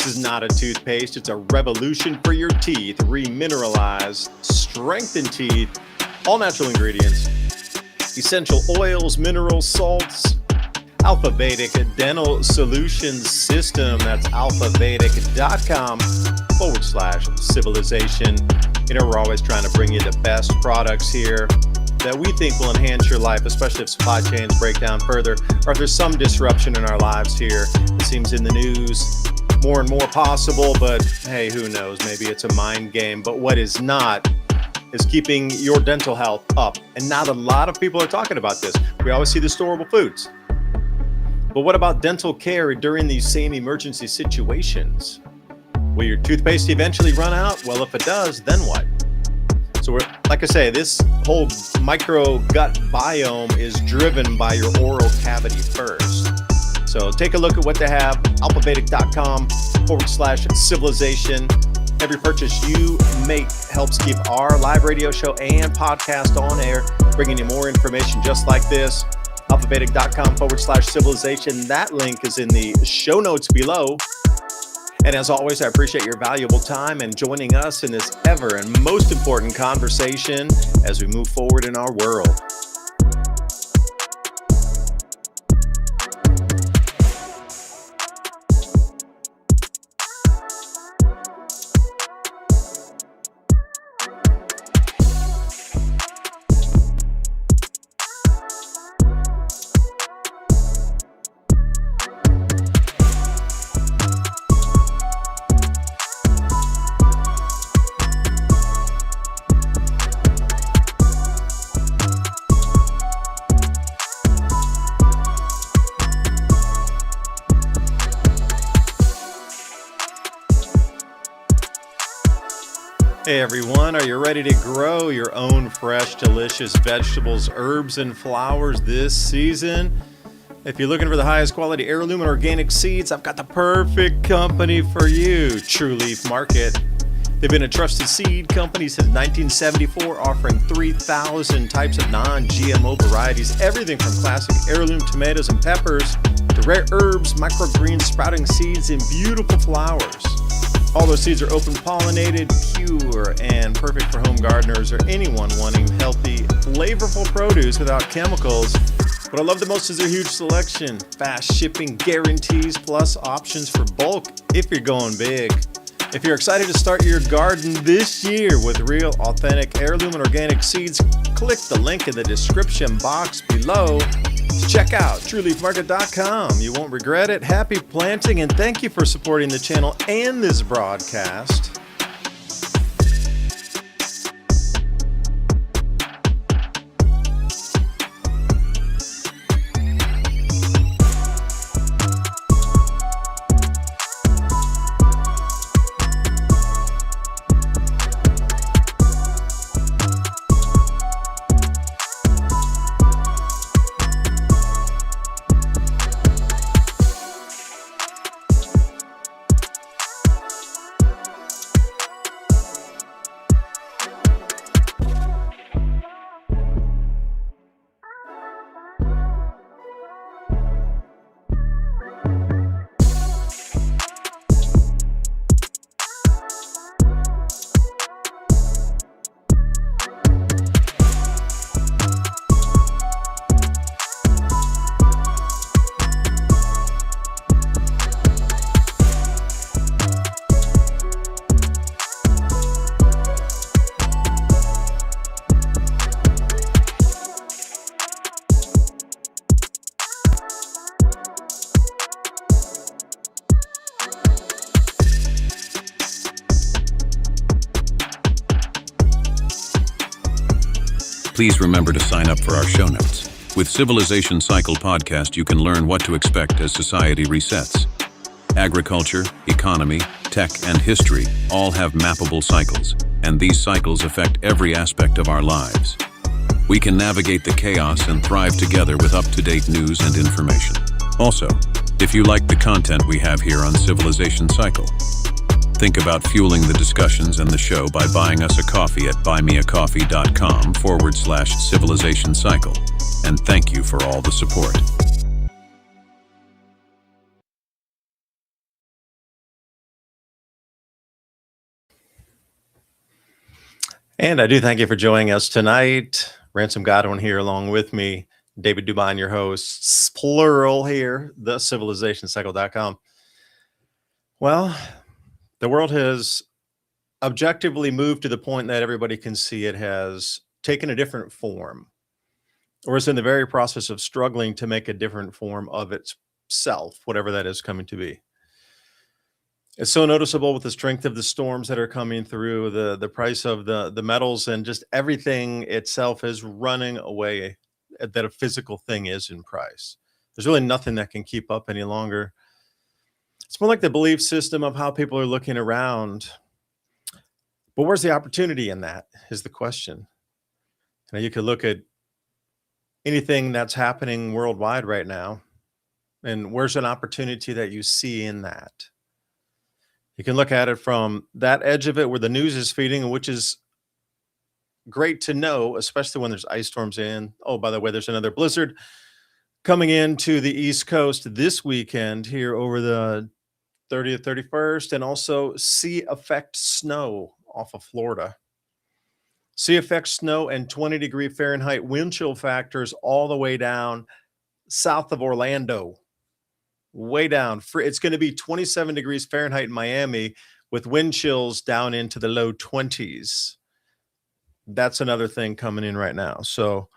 is not a toothpaste. It's a revolution for your teeth. Remineralized, strengthened teeth, all natural ingredients, essential oils, minerals, salts. Alphavedic Dental Solutions System. That's alphavedic.com/civilization. You know, we're always trying to bring you the best products here that we think will enhance your life, especially if supply chains break down further, or if there's some disruption in our lives here. It seems in the news more and more possible, but hey, who knows? Maybe it's a mind game. But what is not is keeping your dental health up. And not a lot of people are talking about this. We always see the storable foods. But what about dental care during these same emergency situations? Will your toothpaste eventually run out? Well, if it does, then what? So like I say, this whole micro gut biome is driven by your oral cavity first. So take a look at what they have, alphavedic.com/civilization. Every purchase you make helps keep our live radio show and podcast on air, bringing you more information just like this. alphavedic.com/civilization. That link is in the show notes below. And as always, I appreciate your valuable time and joining us in this ever and most important conversation as we move forward in our world. Hey everyone, are you ready to grow your own fresh, delicious vegetables, herbs, and flowers this season? If you're looking for the highest quality heirloom and organic seeds, I've got the perfect company for you, True Leaf Market. They've been a trusted seed company since 1974, offering 3,000 types of non-GMO varieties, everything from classic heirloom tomatoes and peppers to rare herbs, microgreens, sprouting seeds, and beautiful flowers. All those seeds are open pollinated, pure, and perfect for home gardeners or anyone wanting healthy, flavorful produce without chemicals. What I love the most is their huge selection, fast shipping guarantees, plus options for bulk if you're going big. If you're excited to start your garden this year with real, authentic heirloom and organic seeds, click the link in the description box below. Check out TrueLeafMarket.com. You won't regret it. Happy planting, and thank you for supporting the channel and this broadcast. Please remember to sign up for our show notes. With Civilization Cycle podcast, you can learn what to expect as society resets. Agriculture, economy, tech, and history all have mappable cycles, and these cycles affect every aspect of our lives. We can navigate the chaos and thrive together with up-to-date news and information. Also, if you like the content we have here on Civilization Cycle, think about fueling the discussions and the show by buying us a coffee at buymeacoffee.com/Civilization Cycle. And thank you for all the support. And I do thank you for joining us tonight. Ransom Godwin here, along with me, David Dubine, your host, plural here, thecivilizationcycle.com. Well, the world has objectively moved to the point that everybody can see it has taken a different form, or is in the very process of struggling to make a different form of itself, whatever that is coming to be. It's so noticeable with the strength of the storms that are coming through, the price of the metals, and just everything itself is running away that a physical thing is in price. There's really nothing that can keep up any longer. It's more like the belief system of how people are looking around. But where's the opportunity in that is the question. Now you could look at anything that's happening worldwide right now, and where's an opportunity that you see in that? You can look at it from that edge of it where the news is feeding, which is great to know, especially when there's ice storms in. Oh, by the way, there's another blizzard coming into the East Coast this weekend here over the 30th, 31st, and also sea effect snow off of Florida. Sea effect snow and 20-degree Fahrenheit wind chill factors all the way down south of Orlando. Way down. It's going to be 27 degrees Fahrenheit in Miami with wind chills down into the low 20s. That's another thing coming in right now. So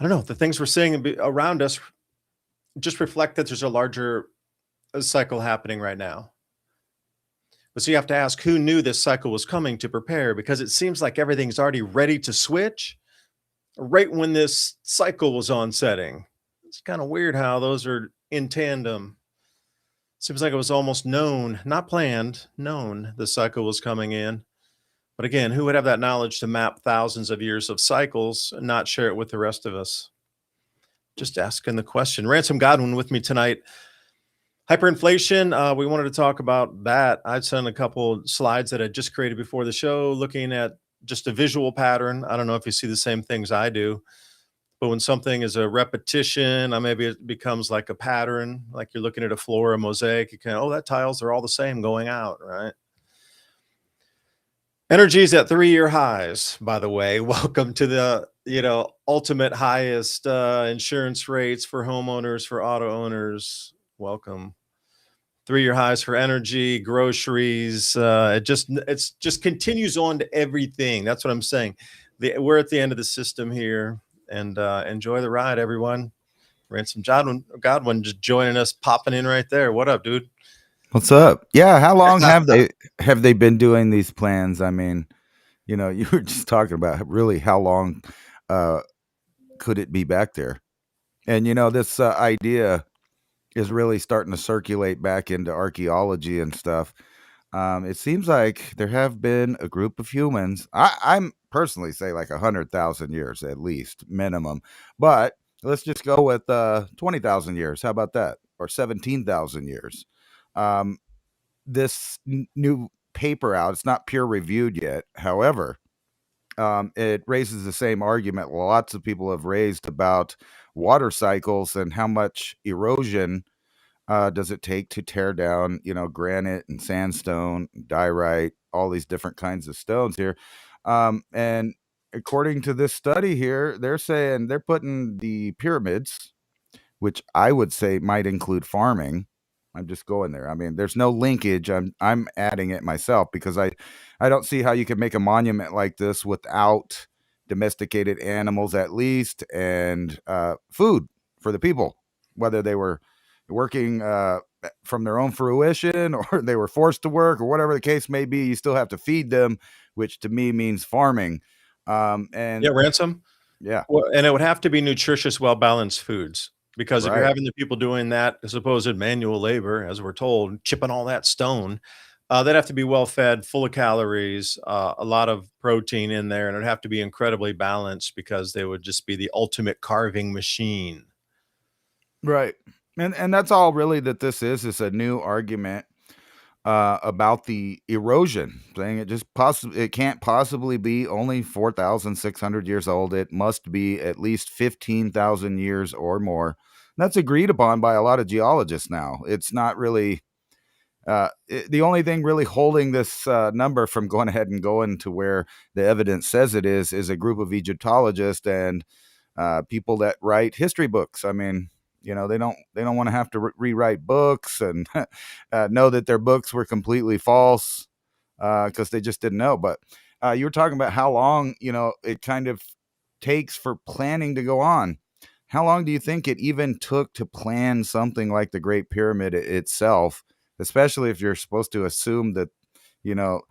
I don't know. The things we're seeing around us just reflect that there's a larger cycle happening right now. But so you have to ask who knew this cycle was coming to prepare, because it seems like everything's already ready to switch right when this cycle was onsetting. It's kind of weird how those are in tandem. Seems like it was almost known, not planned, known the cycle was coming in. But again, who would have that knowledge to map thousands of years of cycles and not share it with the rest of us? Just asking the question. Ransom Godwin with me tonight. Hyperinflation, we wanted to talk about that. I'd sent a couple slides that I just created before the show, looking at just a visual pattern. I don't know if you see the same things I do, but when something is a repetition, maybe it becomes like a pattern, like you're looking at a floor, a mosaic, you can, that tiles are all the same going out, right? Energy's at 3-year highs, by the way. Welcome to the, ultimate highest insurance rates for homeowners, for auto owners. Welcome. 3-year highs for energy, groceries. It just continues on to everything. That's what I'm saying. We're at the end of the system here, and enjoy the ride, everyone. Ransom Godwin just joining us, popping in right there. What up, dude? What's up? Yeah, how long have they been doing these plans? I mean, you were just talking about really how long could it be back there? And this idea is really starting to circulate back into archaeology and stuff. It seems like there have been a group of humans. I'm personally say like 100,000 years at least minimum, but let's just go with 20,000 years. How about that? Or 17,000 years. This new paper out, it's not peer reviewed yet. However, it raises the same argument lots of people have raised about water cycles and how much erosion does it take to tear down, granite and sandstone, diorite, all these different kinds of stones here. And according to this study here, they're saying they're putting the pyramids, which I would say might include farming. I'm just going there. I mean, there's no linkage. I'm adding it myself because I don't see how you could make a monument like this without domesticated animals at least, and food for the people, whether they were working from their own fruition or they were forced to work or whatever the case may be. You still have to feed them, which to me means farming. And yeah, Ransom. Yeah. Well, and it would have to be nutritious, well-balanced foods. Because if you're Right. having the people doing that supposed manual labor, as we're told, chipping all that stone, they'd have to be well-fed, full of calories, a lot of protein in there, and it'd have to be incredibly balanced because they would just be the ultimate carving machine. Right. And that's all really that this is a new argument about the erosion, saying it can't possibly be only 4,600 years old. It must be at least 15,000 years or more. And that's agreed upon by a lot of geologists now. It's not really The only thing really holding this number from going ahead and going to where the evidence says it is a group of Egyptologists and people that write history books. I mean, they don't want to have to rewrite books and know that their books were completely false because they just didn't know. But you were talking about how long it kind of takes for planning to go on. How long do you think it even took to plan something like the Great Pyramid itself, especially if you're supposed to assume that, you know,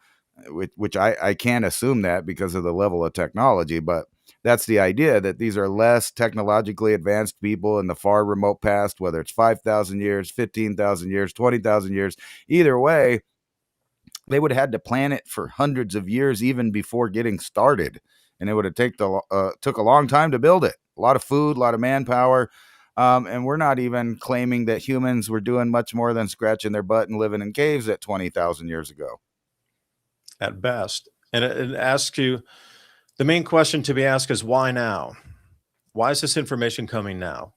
which I can't assume that because of the level of technology, but that's the idea, that these are less technologically advanced people in the far remote past, whether it's 5,000 years, 15,000 years, 20,000 years. Either way, they would have had to plan it for hundreds of years even before getting started, and it would have took a long time to build it. A lot of food, a lot of manpower, and we're not even claiming that humans were doing much more than scratching their butt and living in caves at 20,000 years ago. At best. And it asks you, the main question to be asked is why now? Why is this information coming now?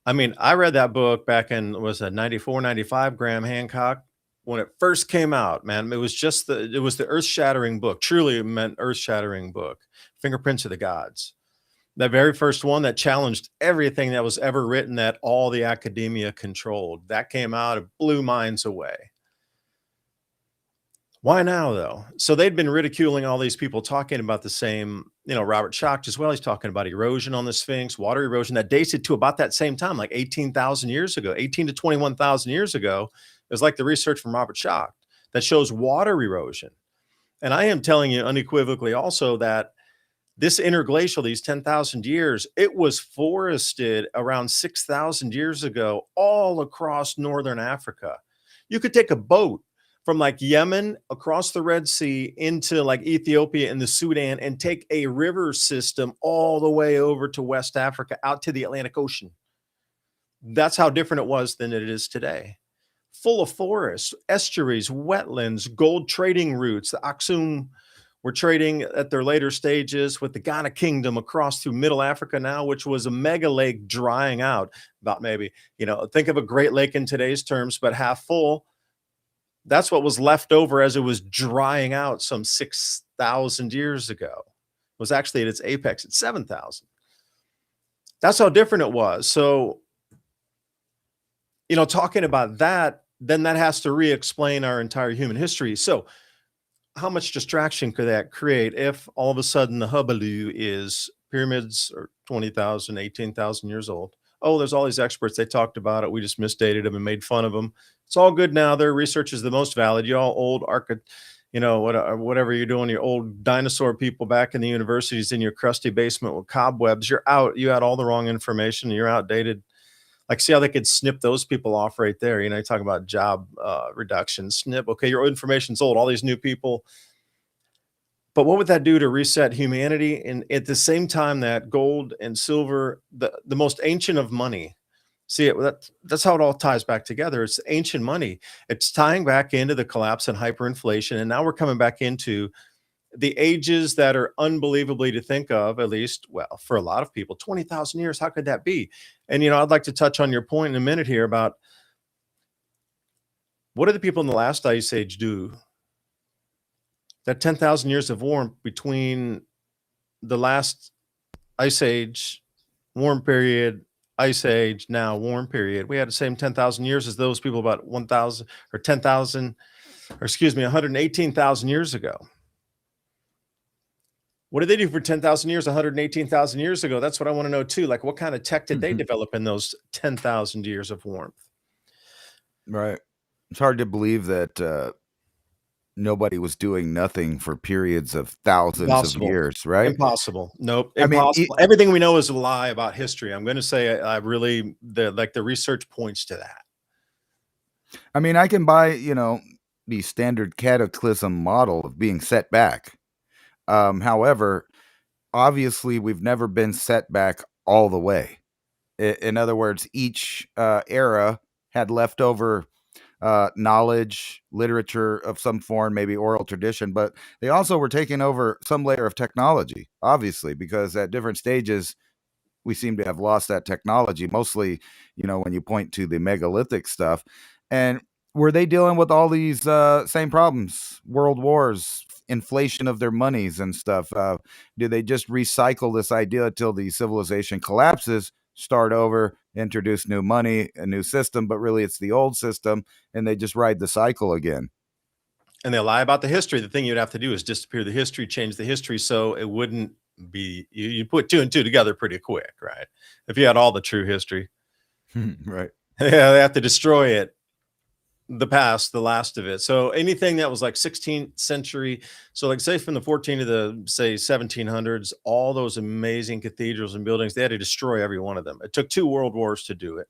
I mean, I read that book back in, was it 94, 95, Graham Hancock, when it first came out, man. It was the earth-shattering book. Truly, it meant earth-shattering book. Fingerprints of the Gods. That very first one that challenged everything that was ever written that all the academia controlled. That came out, it blew minds away. Why now, though? So they'd been ridiculing all these people talking about the same, Robert Schoch as well. He's talking about erosion on the Sphinx, water erosion that dates it to about that same time, like 18,000 years ago, 18 to 21,000 years ago. It was like the research from Robert Schoch that shows water erosion. And I am telling you unequivocally also that this interglacial, these 10,000 years, it was forested around 6,000 years ago all across northern Africa. You could take a boat from like Yemen across the Red Sea into like Ethiopia and the Sudan and take a river system all the way over to West Africa out to the Atlantic Ocean. That's how different it was than it is today. Full of forests, estuaries, wetlands, gold trading routes. The Aksum were trading at their later stages with the Ghana Kingdom across through Middle Africa now, which was a mega lake drying out. About maybe, think of a Great Lake in today's terms, but half full. That's what was left over as it was drying out some 6,000 years ago. It was actually at its apex at 7,000. That's how different it was. So, talking about that, then that has to re-explain our entire human history. So how much distraction could that create if all of a sudden the hubbub is pyramids are 20,000, 18,000 years old? Oh, there's all these experts. They talked about it. We just misdated them and made fun of them. It's all good now. Their research is the most valid. You all old whatever you're doing, your old dinosaur people back in the universities in your crusty basement with cobwebs, you're out. You had all the wrong information. You're outdated. Like, see how they could snip those people off right there. You talk about job reduction, snip. Okay, your information's old. All these new people. But what would that do to reset humanity? And at the same time that gold and silver, the most ancient of money, see it, that's how it all ties back together. It's ancient money. It's tying back into the collapse and hyperinflation. And now we're coming back into the ages that are unbelievably to think of, at least, well, for a lot of people, 20,000 years. How could that be? And, I'd like to touch on your point in a minute here about what did the people in the last ice age do? That 10,000 years of warmth between the last ice age, warm period, ice age, now warm period. We had the same 10,000 years as those people about 1,000 or 10,000, or excuse me, 118,000 years ago. What did they do for 10,000 years, 118,000 years ago? That's what I want to know too. Like, what kind of tech did they develop in those 10,000 years of warmth? Right. It's hard to believe that nobody was doing nothing for periods of thousands of years, right? Impossible. Nope. I mean, Impossible. Everything we know is a lie about history. I'm going to say the research points to that. I mean, I can buy, the standard cataclysm model of being set back. However, obviously, we've never been set back all the way. In other words, each era had leftover knowledge, literature of some form, maybe oral tradition, but they also were taking over some layer of technology, obviously, because at different stages, we seem to have lost that technology, mostly, when you point to the megalithic stuff. And were they dealing with all these same problems? World wars, inflation of their monies and stuff. Do they just recycle this idea until the civilization collapses, start over, introduce new money, a new system, but really it's the old system, and they just ride the cycle again? And they lie about the history. The thing you'd have to do is disappear the history, change the history, so it wouldn't be. You put two and two together pretty quick, right? If you had all the true history, Right. yeah, they have to destroy it, the past, the last of it. So anything that was like 16th century, so like say from the 14 to the say 1700s, all those amazing cathedrals and buildings, they had to destroy every one of them. It took 2 world wars to do it.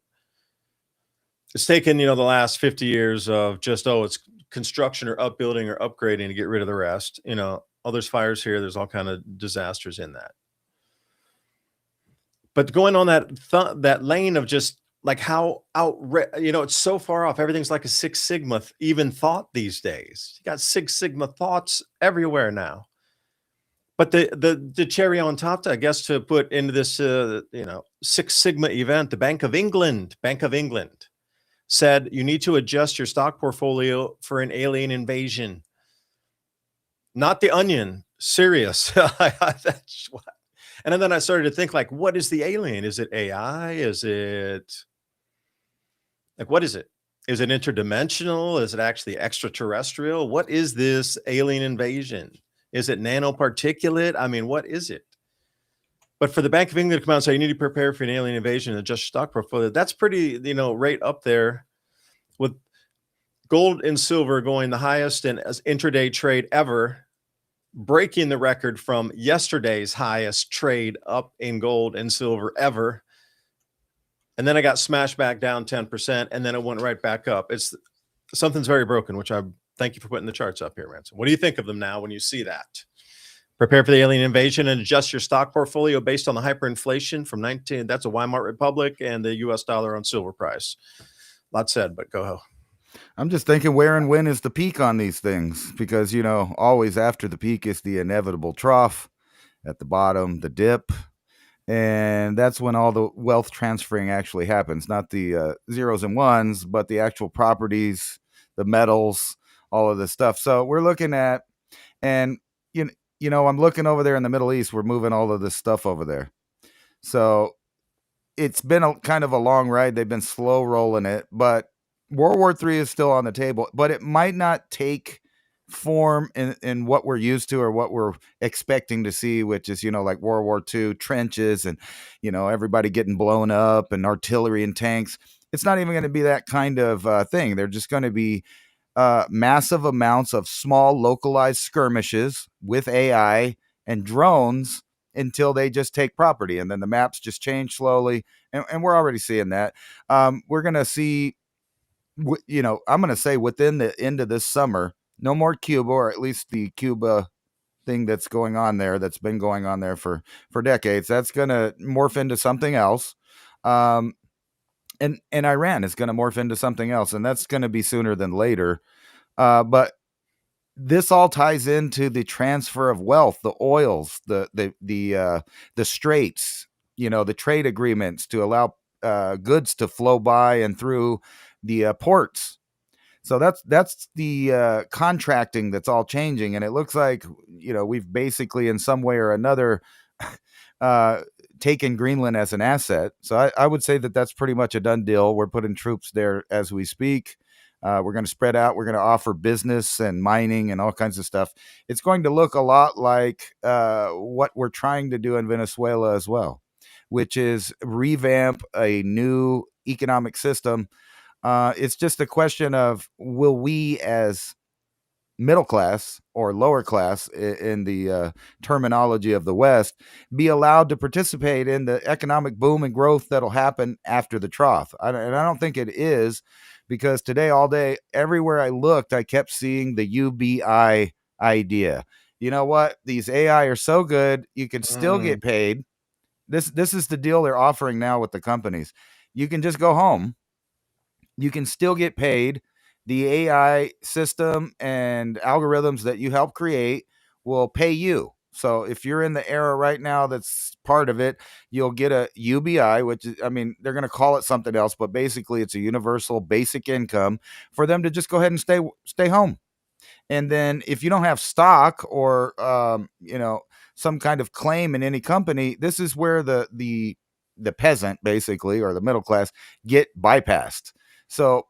It's taken, the last 50 years of just, it's construction or upbuilding or upgrading to get rid of the rest. There's fires here, there's all kind of disasters in that. But going on that lane of just like how it's so far off. Everything's like a Six Sigma even thought these days. You got Six Sigma thoughts everywhere now. But the cherry on top, I guess, to put into this Six Sigma event, the Bank of England said you need to adjust your stock portfolio for an alien invasion. Not the Onion, serious. That's what. And then I started to think, like, what is the alien? Is it AI? Is it like, what is it? Is it interdimensional? Is it actually extraterrestrial? What is this alien invasion? Is it nanoparticulate? I mean, what is it? But for the Bank of England to come out and say you need to prepare for an alien invasion and adjust your stock portfolio, that's pretty, right up there with gold and silver going the highest in intraday trade ever, breaking the record from yesterday's highest trade up in gold and silver ever. And then I got smashed back down 10%, and then it went right back up. It's something's very broken, which I thank you for putting the charts up here, Ransom. What do you think of them now when you see that? Prepare for the alien invasion and adjust your stock portfolio based on the hyperinflation from 19. That's a Weimar Republic and the US dollar on silver price. A lot said, but go. I'm just thinking, where and when is the peak on these things? Because, always after the peak is the inevitable trough, at the bottom, the dip. And that's when all the wealth transferring actually happens, not the zeros and ones, but the actual properties, the metals, all of this stuff. So we're looking at, and I'm looking over there in the Middle East. We're moving all of this stuff over there. So it's been a kind of a long ride. They've been slow rolling it, but World War III is still on the table, but it might not take form in what we're used to or what we're expecting to see, which is, like World War II trenches and, everybody getting blown up and artillery and tanks. It's not even going to be that kind of thing. They're just going to be massive amounts of small localized skirmishes with AI and drones until they just take property. And then the maps just change slowly. And we're already seeing that. We're going to see, I'm going to say within the end of this summer, no more Cuba, or at least the Cuba thing that's going on there, that's been going on there for decades. That's going to morph into something else. And Iran is going to morph into something else, and that's going to be sooner than later. But this all ties into the transfer of wealth, the oils, the straits, the trade agreements to allow goods to flow by and through the ports. So that's the contracting that's all changing, and it looks like we've basically in some way or another taken Greenland as an asset. So I would say that that's pretty much a done deal. We're putting troops there as we speak. We're going to spread out. We're going to offer business and mining and all kinds of stuff. It's going to look a lot like what we're trying to do in Venezuela as well, which is revamp a new economic system. It's just a question of, will we as middle class or lower class in the terminology of the West be allowed to participate in the economic boom and growth that'll happen after the trough? And I don't think it is, because today, all day, everywhere I looked, I kept seeing the UBI idea. You know what? These AI are so good, you can still get paid. This is the deal they're offering now with the companies. You can just go home. You can still get paid. The AI system and algorithms that you help create will pay you. So if you're in the era right now that's part of it, you'll get a UBI, which is, I mean, they're going to call it something else, but basically it's a universal basic income for them to just go ahead and stay home. And then if you don't have stock or some kind of claim in any company, this is where the peasant basically, or the middle class, get bypassed. So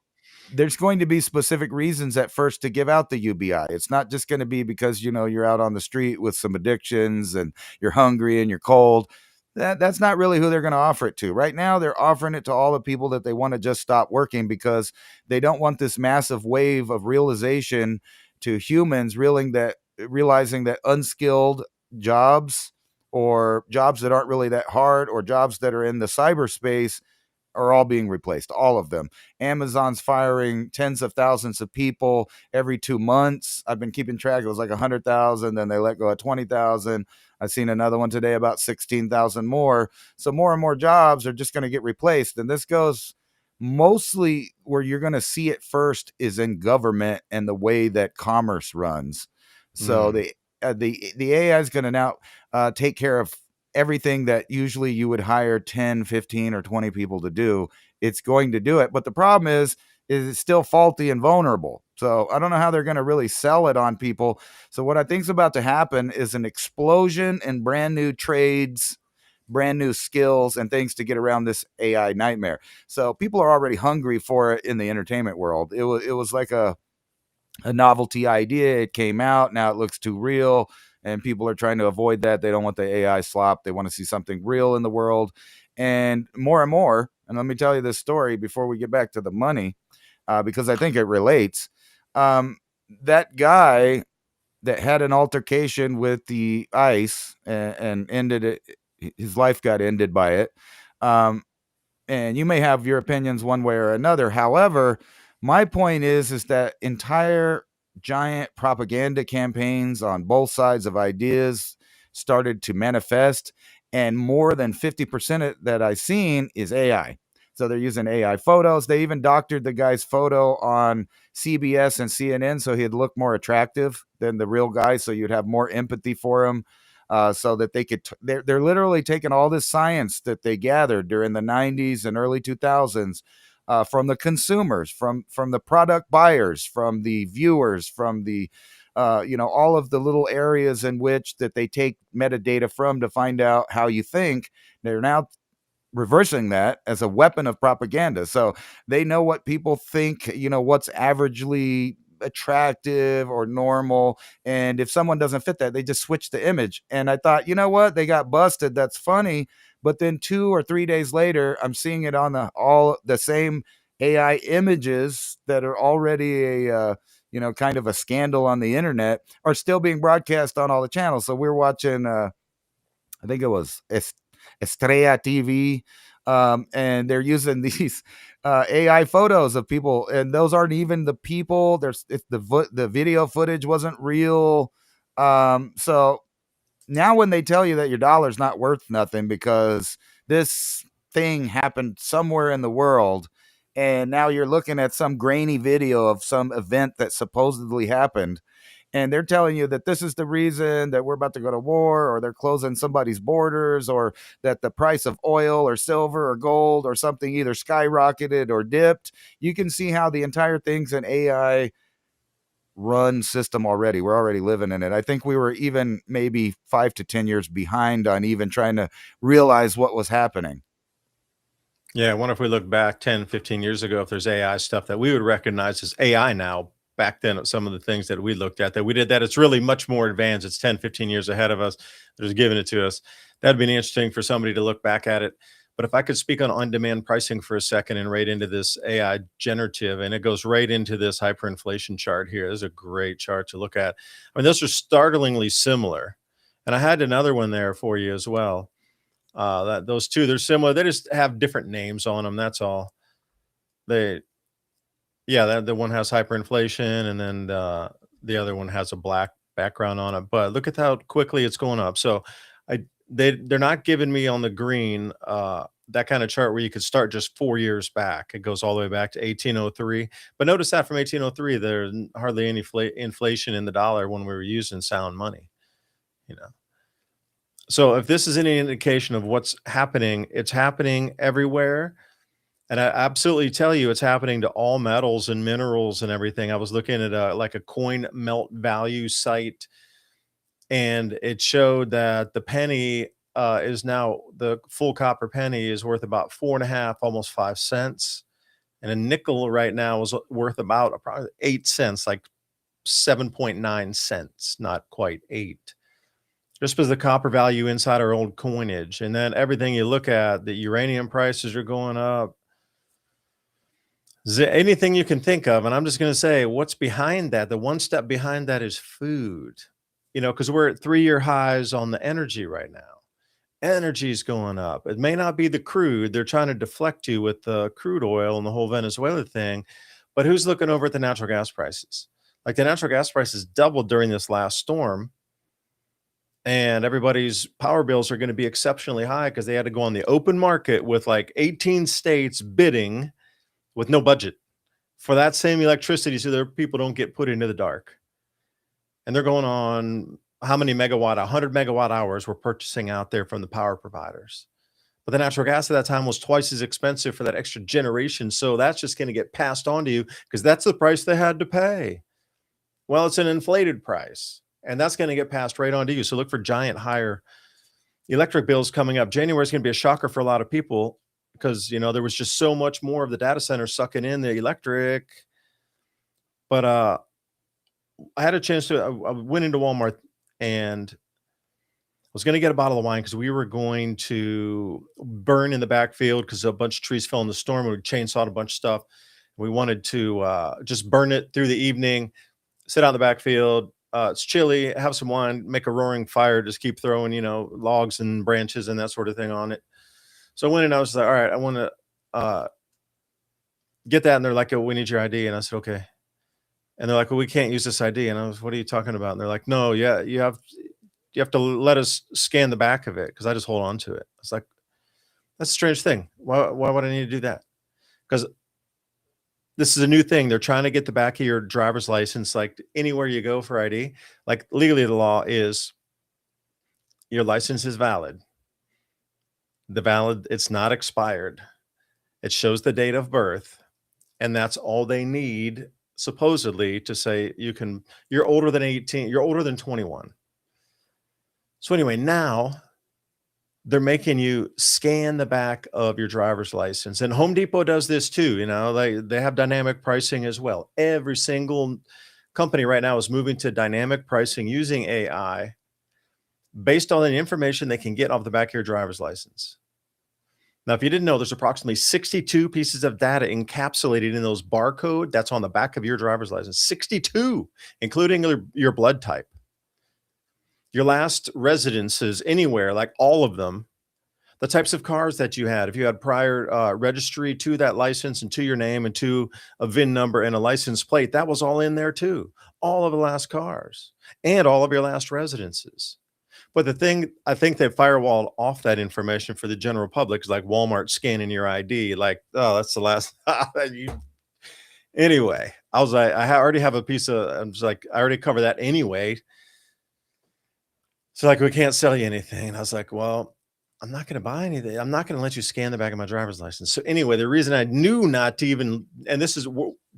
there's going to be specific reasons at first to give out the UBI. It's not just going to be because you're out on the street with some addictions and you're hungry and you're cold. That's not really who they're going to offer it to. Right now, they're offering it to all the people that they want to just stop working because they don't want this massive wave of realization to humans realizing that unskilled jobs, or jobs that aren't really that hard, or jobs that are in the cyberspace, are all being replaced, all of them. Amazon's firing tens of thousands of people every 2 months. I've been keeping track. It was like 100,000, then they let go of 20,000. I've seen another one today about 16,000 more. So more and more jobs are just going to get replaced. And this goes mostly where you're going to see it first is in government and the way that commerce runs. So the AI is going to now take care of everything that usually you would hire 10, 15, or 20 people to do. It's going to do it. But the problem is it's still faulty and vulnerable. So I don't know how they're going to really sell it on people. So what I think is about to happen is an explosion in brand new trades, brand new skills, and things to get around this AI nightmare. So people are already hungry for it in the entertainment world. It was like a novelty idea. It came out. Now it looks too real, and people are trying to avoid that. They don't want the AI slop. They want to see something real in the world. And more, and let me tell you this story before we get back to the money, because I think it relates. That guy that had an altercation with the ICE and ended it, his life got ended by it. And you may have your opinions one way or another. However, my point is that entire giant propaganda campaigns on both sides of ideas started to manifest, and more than 50% that I've seen is AI. So they're using AI photos. They even doctored the guy's photo on CBS and CNN so he'd look more attractive than the real guy, so you'd have more empathy for him. So that they could, they're literally taking all this science that they gathered during the 90s and early 2000s, from the consumers, from the product buyers, from the viewers, from the all of the little areas in which that they take metadata from to find out how you think. They're now reversing that as a weapon of propaganda. So they know what people think, what's averagely attractive or normal. And if someone doesn't fit that, they just switch the image. And I thought, you know what? They got busted. That's funny. But then 2 or 3 days later, I'm seeing it on all the same AI images that are already a kind of a scandal on the internet are still being broadcast on all the channels. So we're watching I think it was Estrella TV, and they're using these AI photos of people, and those aren't even the people. The video footage wasn't real. So now when they tell you that your dollar's not worth nothing because this thing happened somewhere in the world, and now you're looking at some grainy video of some event that supposedly happened, and they're telling you that this is the reason that we're about to go to war, or they're closing somebody's borders, or that the price of oil or silver or gold or something either skyrocketed or dipped. You can see how the entire thing's an AI run system already. We're already living in it. I think we were even maybe 5 to 10 years behind on even trying to realize what was happening. Yeah, I wonder if we look back 10, 15 years ago, if there's AI stuff that we would recognize as AI now. Back then, some of the things that we looked at that we did, that it's really much more advanced. It's 10, 15 years ahead of us. They're just giving it to us. That'd be interesting for somebody to look back at it. But if I could speak on demand pricing for a second and right into this AI generative, and it goes right into this hyperinflation chart here. This is a great chart to look at. I mean, those are startlingly similar. And I had another one there for you as well. That those two, they're similar. They just have different names on them. That's all. They, yeah, the one has hyperinflation, and then the other one has a black background on it. But look at how quickly it's going up. So, they're not giving me on the green that kind of chart where you could start just 4 years back. It goes all the way back to 1803. But notice that from 1803, there's hardly any inflation in the dollar when we were using sound money. You know. So if this is any indication of what's happening, it's happening everywhere. And I absolutely tell you, it's happening to all metals and minerals and everything. I was looking at like a coin melt value site, and it showed that the penny is now the full copper penny is worth about 4.5, almost 5 cents. And a nickel right now is worth about probably 8 cents, like 7.9 cents, not quite eight. Just because the copper value inside our old coinage. And then everything you look at, the uranium prices are going up. Anything you can think of. And I'm just going to say, what's behind that? The one step behind that is food, because we're at 3-year highs on the energy right now. Energy's going up. It may not be the crude. They're trying to deflect you with the crude oil and the whole Venezuela thing. But who's looking over at the natural gas prices? Like the natural gas prices doubled during this last storm. And everybody's power bills are going to be exceptionally high because they had to go on the open market with like 18 states bidding with no budget for that same electricity so their people don't get put into the dark. And they're going on how many megawatt, 100 megawatt hours we're purchasing out there from the power providers. But the natural gas at that time was twice as expensive for that extra generation. So that's just going to get passed on to you because that's the price they had to pay. Well, it's an inflated price, and that's going to get passed right on to you. So look for giant higher electric bills coming up. January is going to be a shocker for a lot of people because, there was just so much more of the data centers sucking in the electric. But I had a chance to, I went into Walmart and was going to get a bottle of wine because we were going to burn in the backfield because a bunch of trees fell in the storm. We chainsawed a bunch of stuff. We wanted to just burn it through the evening, sit out in the backfield. It's chilly, have some wine, make a roaring fire, just keep throwing, logs and branches and that sort of thing on it. So I went and I was like, all right, I want to get that. And they're like, oh, we need your ID. And I said, okay. And they're like, well, we can't use this ID. And I was, what are you talking about? And they're like, no, yeah, you have to let us scan the back of it because I just hold on to it. It's like, that's a strange thing. Why would I need to do that? Because this is a new thing. They're trying to get the back of your driver's license, like anywhere you go for ID. Like legally, the law is your license is valid. It's not expired. It shows the date of birth. And that's all they need, supposedly, to say you're older than 18, you're older than 21. So anyway, now they're making you scan the back of your driver's license. And Home Depot does this too. They have dynamic pricing as well. Every single company right now is moving to dynamic pricing using AI based on the information they can get off the back of your driver's license. Now, if you didn't know, there's approximately 62 pieces of data encapsulated in those barcode that's on the back of your driver's license. 62, including your blood type. Your last residences anywhere, like all of them, the types of cars that you had, if you had prior registry to that license and to your name and to a VIN number and a license plate, that was all in there too. All of the last cars and all of your last residences. But the thing, I think they firewalled off that information for the general public is like Walmart scanning your ID. Like, oh, that's the last. Anyway, I was like, I already have a piece of, I was like, I already covered that anyway. So like, we can't sell you anything. And I was like, well, I'm not going to buy anything. I'm not going to let you scan the back of my driver's license. So anyway, the reason I knew not to even, and this is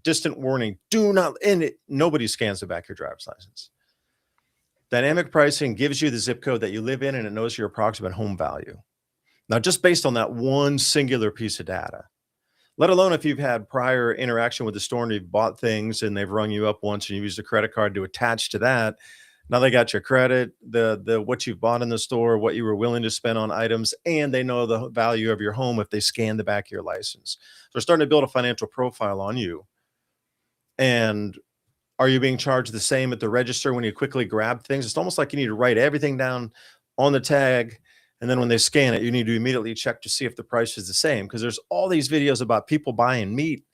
distant warning, do not, nobody scans the back of your driver's license. Dynamic pricing gives you the zip code that you live in, and it knows your approximate home value. Now, just based on that one singular piece of data, let alone if you've had prior interaction with the store and you've bought things and they've rung you up once and you used a credit card to attach to that. Now they got your credit, the what you've bought in the store, what you were willing to spend on items, and they know the value of your home if they scan the back of your license. So they're starting to build a financial profile on you. And are you being charged the same at the register when you quickly grab things? It's almost like you need to write everything down on the tag. And then when they scan it, you need to immediately check to see if the price is the same. Because there's all these videos about people buying meat.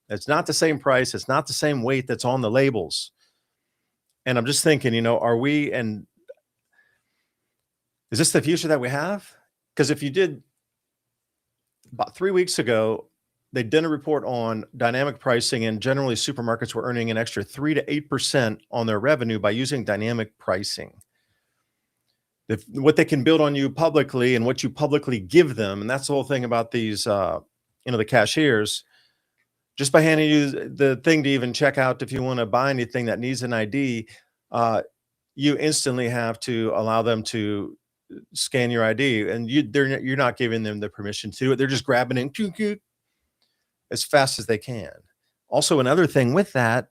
It's not the same price. It's not the same weight that's on the labels. And I'm just thinking, are we, and is this the future that we have? Because if you did, about 3 weeks ago, they did a report on dynamic pricing, and generally supermarkets were earning an extra 3 to 8% on their revenue by using dynamic pricing. what they can build on you publicly and what you publicly give them. And that's the whole thing about these, the cashiers. Just by handing you the thing to even check out if you want to buy anything that needs an ID, you instantly have to allow them to scan your ID, and you're not giving them the permission to do it. They're just grabbing it as fast as they can. Also, another thing with that,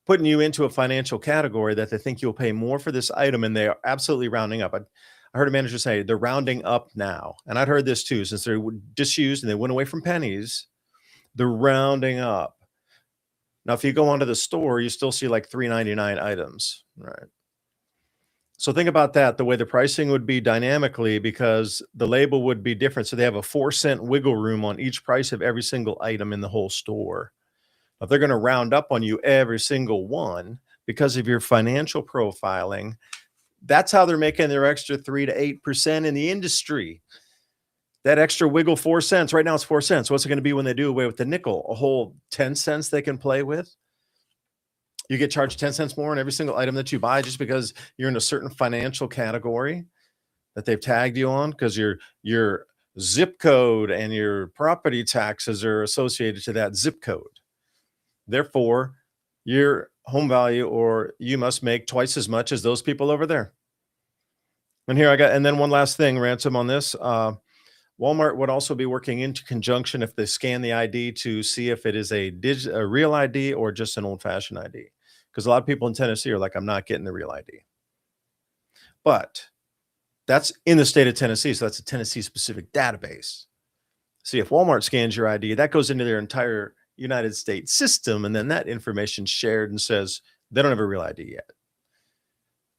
putting you into a financial category that they think you'll pay more for this item, and they are absolutely rounding up. I heard a manager say they're rounding up now, and I'd heard this too, since they're disused and they went away from pennies. They're rounding up. Now, if you go onto the store, you still see like $3.99 items, right? So think about that, the way the pricing would be dynamically, because the label would be different. So they have a 4-cent wiggle room on each price of every single item in the whole store. If they're going to round up on you every single one because of your financial profiling, that's how they're making their extra 3 to 8% in the industry. That extra wiggle, 4 cents. Right now it's 4 cents. What's it going to be when they do away with the nickel? A whole 10 cents they can play with? You get charged 10 cents more on every single item that you buy just because you're in a certain financial category that they've tagged you on, because your zip code and your property taxes are associated to that zip code. Therefore, your home value, or you must make twice as much as those people over there. And then one last thing, Ransom, on this. Walmart would also be working into conjunction if they scan the ID to see if it is a real ID or just an old-fashioned ID. Because a lot of people in Tennessee are like, I'm not getting the real ID. But that's in the state of Tennessee, so that's a Tennessee-specific database. See, if Walmart scans your ID, that goes into their entire United States system, and then that information shared and says they don't have a real ID yet.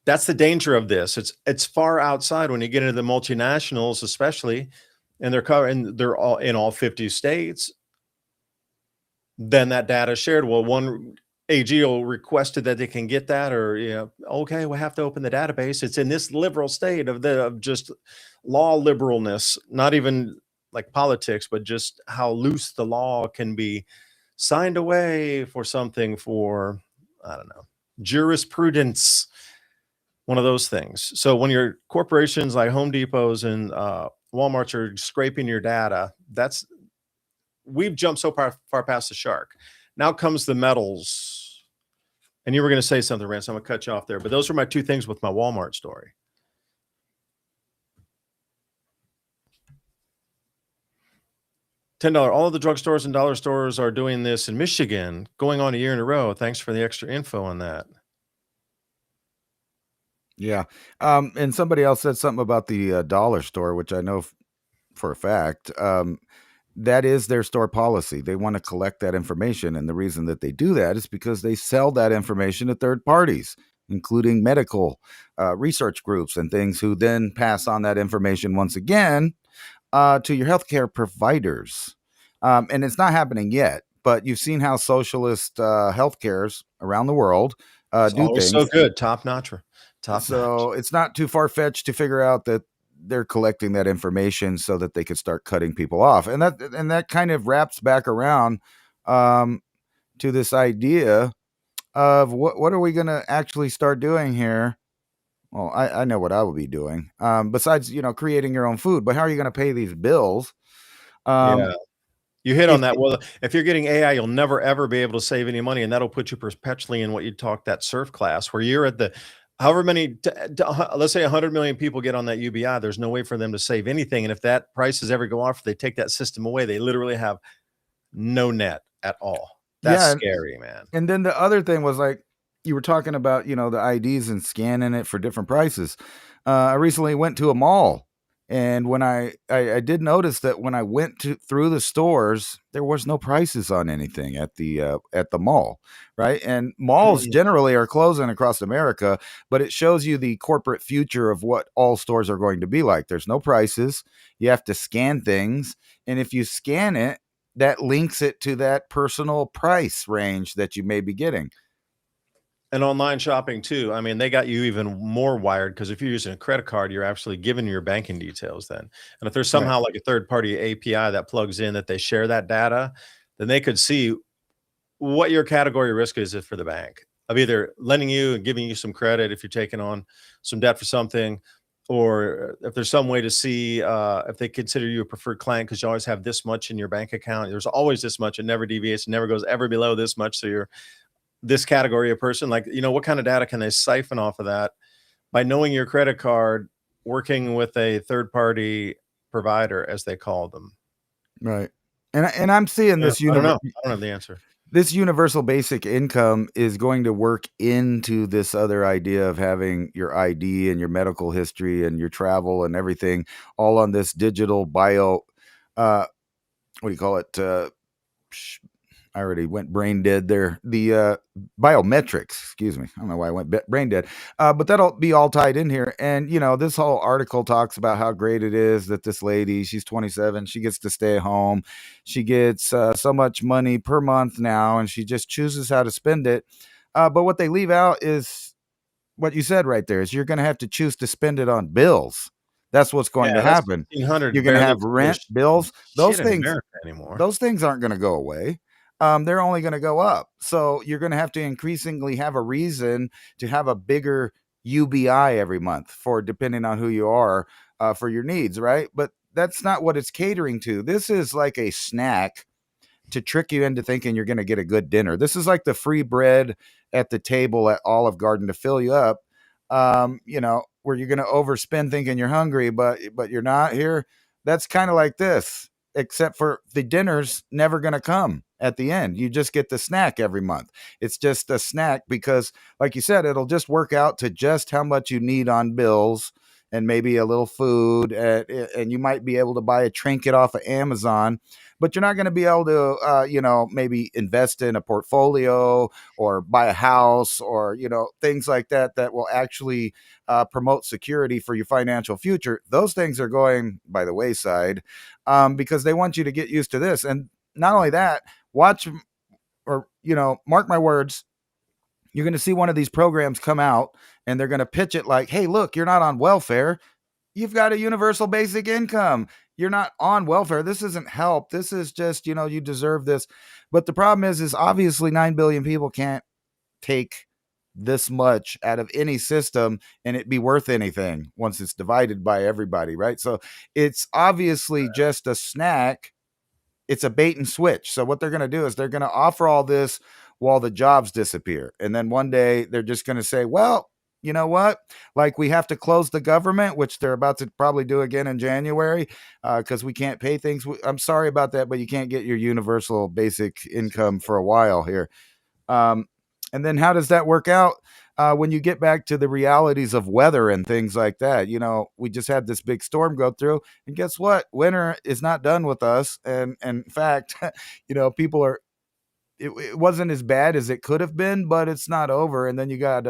That's the danger of this. It's far outside when you get into the multinationals, especially, and they're all in all 50 states. Then that data is shared. Well, one AG will requested that they can get that, or okay, we'll have to open the database. It's in this liberal state of just law liberalness, not even like politics, but just how loose the law can be signed away for something for, I don't know, jurisprudence, one of those things. So when your corporations like Home Depots and Walmarts are scraping your data, we've jumped so far past the shark. Now comes the metals. And you were going to say something, Rance. I'm going to cut you off there. But those are my two things with my Walmart story. $10. All of the drugstores and dollar stores are doing this in Michigan, going on a year in a row. Thanks for the extra info on that. Yeah. And somebody else said something about the dollar store, which I know for a fact. That is their store policy. They want to collect that information. And the reason that they do that is because they sell that information to third parties, including medical research groups and things, who then pass on that information once again to your healthcare providers. And it's not happening yet, but you've seen how socialist healthcares around the world do things. So good. Top notch. So it's not too far-fetched to figure out that they're collecting that information so that they could start cutting people off. And that kind of wraps back around to this idea of what are we going to actually start doing here? Well, I know what I will be doing. Besides, creating your own food, but how are you going to pay these bills? Yeah. You hit on that. Well, if you're getting AI, you'll never, ever be able to save any money. And that'll put you perpetually in what you talk, that surf class, where you're at the, however many, let's say 100 million people get on that UBI. There's no way for them to save anything. And if that prices ever go off, they take that system away, they literally have no net at all. That's scary, man. And then the other thing was, like, you were talking about, the IDs and scanning it for different prices. I recently went to a mall. And when I did notice that when I went through the stores, there was no prices on anything at the mall, right? And malls generally are closing across America, but it shows you the corporate future of what all stores are going to be like. There's no prices. You have to scan things, and if you scan it, that links it to that personal price range that you may be getting. And online shopping too. I mean, they got you even more wired, because if you're using a credit card, you're actually giving your banking details then. And if there's somehow like a third-party API that plugs in, that they share that data, then they could see what your category risk is for the bank. of either lending you and giving you some credit if you're taking on some debt for something, or if there's some way to see if they consider you a preferred client because you always have this much in your bank account. There's always this much. It never deviates. It never goes ever below this much. So you're this category of person. Like, what kind of data can they siphon off of that by knowing your credit card, working with a third party provider, as they call them? Right. And I'm seeing Yeah, this I don't know. I don't have the answer. this universal basic income is going to work into this other idea of having your ID and your medical history and your travel and everything all on this digital bio what do you call it? I already went brain dead there. The biometrics, excuse me. I don't know why I went brain dead, but that'll be all tied in here. And, this whole article talks about how great it is that this lady, she's 27, she gets to stay home. She gets so much money per month now, and she just chooses how to spend it. But what they leave out is what you said right there is you're going to have to choose to spend it on bills. That's what's going to Yeah, that's happen. 1,500 You're going to barely have rent, bills. shit in America anymore. Those things aren't going to go away. They're only going to go up. So you're going to have to increasingly have a reason to have a bigger UBI every month for depending on who you are for your needs, right? But that's not what it's catering to. This is like a snack to trick you into thinking you're going to get a good dinner. This is like the free bread at the table at Olive Garden to fill you up. Where you're going to overspend thinking you're hungry, but you're not here. That's kind of like this, except for the dinner's never going to come at the end. You just get the snack every month. It's just a snack because, like you said, it'll just work out to just how much you need on bills and maybe a little food. And you might be able to buy a trinket off of Amazon, but you're not going to be able to, maybe invest in a portfolio or buy a house or, things like that will actually promote security for your financial future. Those things are going by the wayside because they want you to get used to this. And not only that, watch or, mark my words, you're going to see one of these programs come out and they're going to pitch it like, hey, look, you're not on welfare. You've got a universal basic income. You're not on welfare. This isn't help. This is just, you deserve this. But the problem is obviously 9 billion people can't take this much out of any system and it be worth anything once it's divided by everybody, right? So it's obviously just a snack. It's a bait and switch. So what they're going to do is they're going to offer all this while the jobs disappear. And then one day they're just going to say, well, you know what? Like we have to close the government, which they're about to probably do again in January because we can't pay things. I'm sorry about that, but you can't get your universal basic income for a while here. And then how does that work out when you get back to the realities of weather and things like that? We just had this big storm go through, and guess what? Winter is not done with us. And in fact, people are. It wasn't as bad as it could have been, but it's not over. And then you got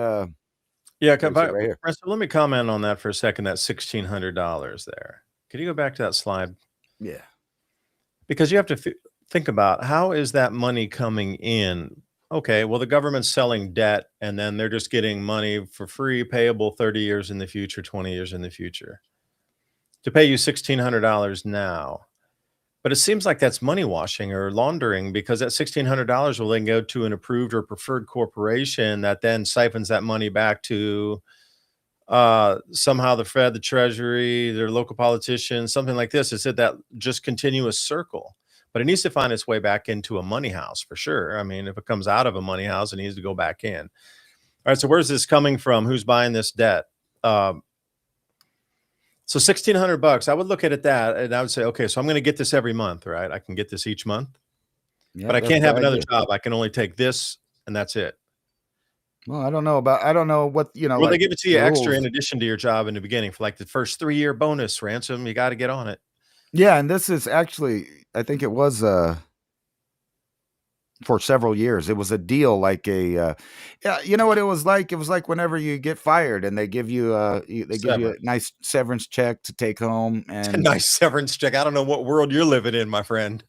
Yeah, right here. Let me comment on that for a second. That $1,600 there. Could you go back to that slide? Yeah. Because you have to think about how is that money coming in? Okay, well, the government's selling debt, and then they're just getting money for free, payable 30 years in the future, 20 years in the future, to pay you $1,600 now. But it seems like that's money washing or laundering because that $1,600 will then go to an approved or preferred corporation that then siphons that money back to somehow the Fed, the Treasury, their local politicians, something like this. It's that just continuous circle. But it needs to find its way back into a money house for sure. I mean, if it comes out of a money house, it needs to go back in. All right, so where's this coming from? Who's buying this debt? So $1,600, I would look at that and I would say, okay, so I'm going to get this every month, right? I can get this each month, but I can't have another job. I can only take this and that's it. Well, I don't know what, Well, like they give it to you rules. extra in addition to your job in the beginning for like the first 3-year bonus ransom. You got to get on it. Yeah. And this is actually, I think it was for several years. It was a deal like a, you know what it was like? It was like whenever you get fired and they give you give you a nice severance check to take home. And a nice severance check. I don't know what world you're living in, my friend.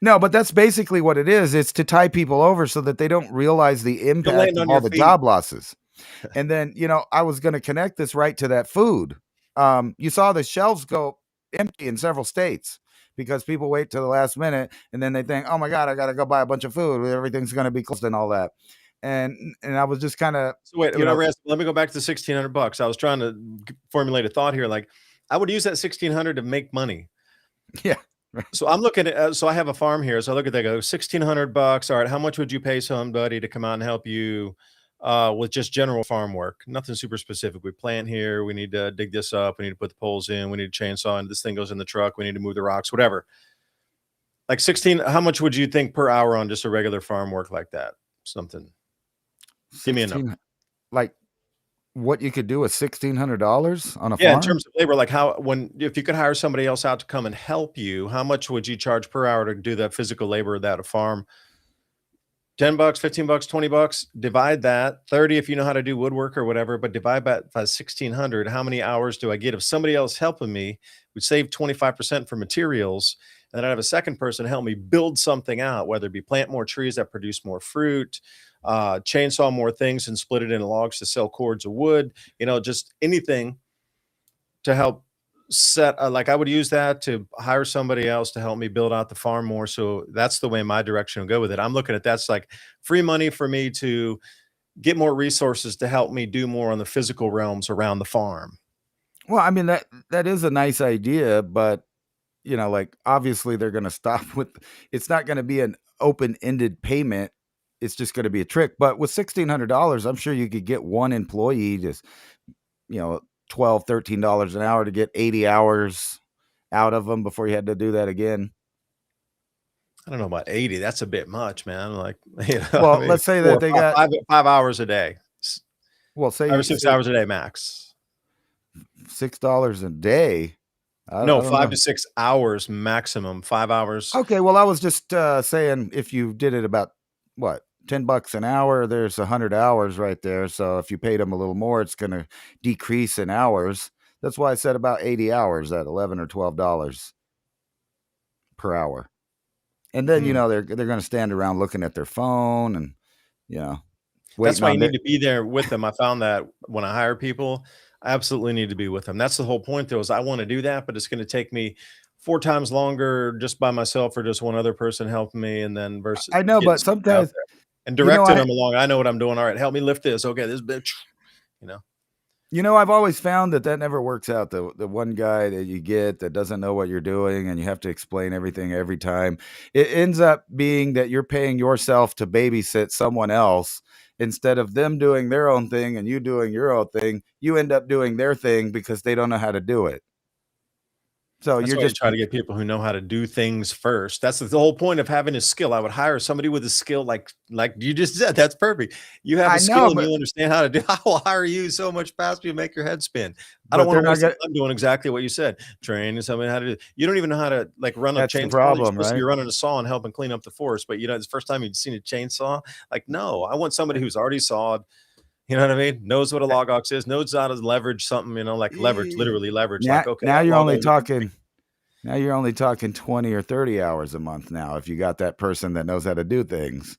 No, but that's basically what it is. It's to tie people over so that they don't realize the impact of all the job losses. And then, I was going to connect this right to that food. You saw the shelves go empty in several states because people wait till the last minute and then they think, oh my God, I got to go buy a bunch of food. Everything's going to be closed and all that. And I was just kind of, So wait, you know, let me go back to the $1,600. I was trying to formulate a thought here. Like, I would use that 1,600 to make money. yeah, right. So I'm looking at, so I have a farm here. So I look at that, go $1,600. All right, how much would you pay somebody to come out and help you with just general farm work? Nothing super specific. We plant here. We need to dig this up. We need to put the poles in. We need to chainsaw, and this thing goes in the truck. We need to move the rocks, whatever. Like 16. How much would you think per hour on just a regular farm work like that? Something. Give me a number. 16, like what you could do with $1,600 on a Yeah, in farm. terms of labor, like if you could hire somebody else out to come and help you, how much would you charge per hour to do that physical labor of that a farm? $10, $15, $20, divide that 30 if you know how to do woodwork or whatever, but divide that by 1,600. How many hours do I get? If somebody else helping me, we save 25% for materials. And then I have a second person help me build something out, whether it be plant more trees that produce more fruit, chainsaw more things and split it into logs to sell cords of wood, just anything to help set like I would use that to hire somebody else to help me build out the farm more. So that's the way my direction will go with it. I'm looking at that's like free money for me to get more resources to help me do more on the physical realms around the farm. Well, I mean, that is a nice idea, but like obviously they're going to stop with. It's not going to be an open-ended payment. It's just going to be a trick. But with $1,600, I'm sure you could get one employee just, you know, $12, $13 an hour to get 80 hours out of them before you had to do that again. I don't know about 80. That's a bit much, man. Like, I Well, mean, let's say that they got, 5 hours a day, well, 5 or say 6 hours a day max. $6 a day. I No, don't five know. to 6 hours maximum. 5 hours. Okay, well, I was just saying if you did it about what, $10 an hour, there's 100 hours right there. So if you paid them a little more, it's going to decrease in hours. That's why I said about 80 hours at $11 or $12 per hour. And then Hmm. they're going to stand around looking at their phone and That's waiting why on you their. need to be there with them. I found that when I hire people, I absolutely need to be with them. That's the whole point, though, is I want to do that, but it's going to take me 4 times longer just by myself or just one other person helping me, and then versus I know, getting but somebody out sometimes there and directing I them along. I know what I'm doing. All right, help me lift this. Okay, this bitch, you know. I've always found that never works out. The one guy that you get that doesn't know what you're doing and you have to explain everything every time. It ends up being that you're paying yourself to babysit someone else instead of them doing their own thing and you doing your own thing. You end up doing their thing because they don't know how to do it. So That's you're why you just try to get people who know how to do things first. That's the whole point of having a skill. I would hire somebody with a skill like you just said. That's perfect. You have a I skill know, and you understand how to do. I will hire you so much faster. You make your head spin. I don't but want they're to not waste the gonna. time doing exactly what you said. Training somebody how to do. You don't even know how to like run a That's the chainsaw. You're problem, supposed to be right? running a saw and helping clean up the forest, but it's the first time you've seen a chainsaw. Like, no, I want somebody who's already sawed. You know what I mean? Knows what a log ox is. Knows how to leverage something. Like leverage, Eh, literally leverage. Now, Like, okay, now that you're log only only can talking. Now you're only talking 20 or 30 hours a month now if you got that person that knows how to do things.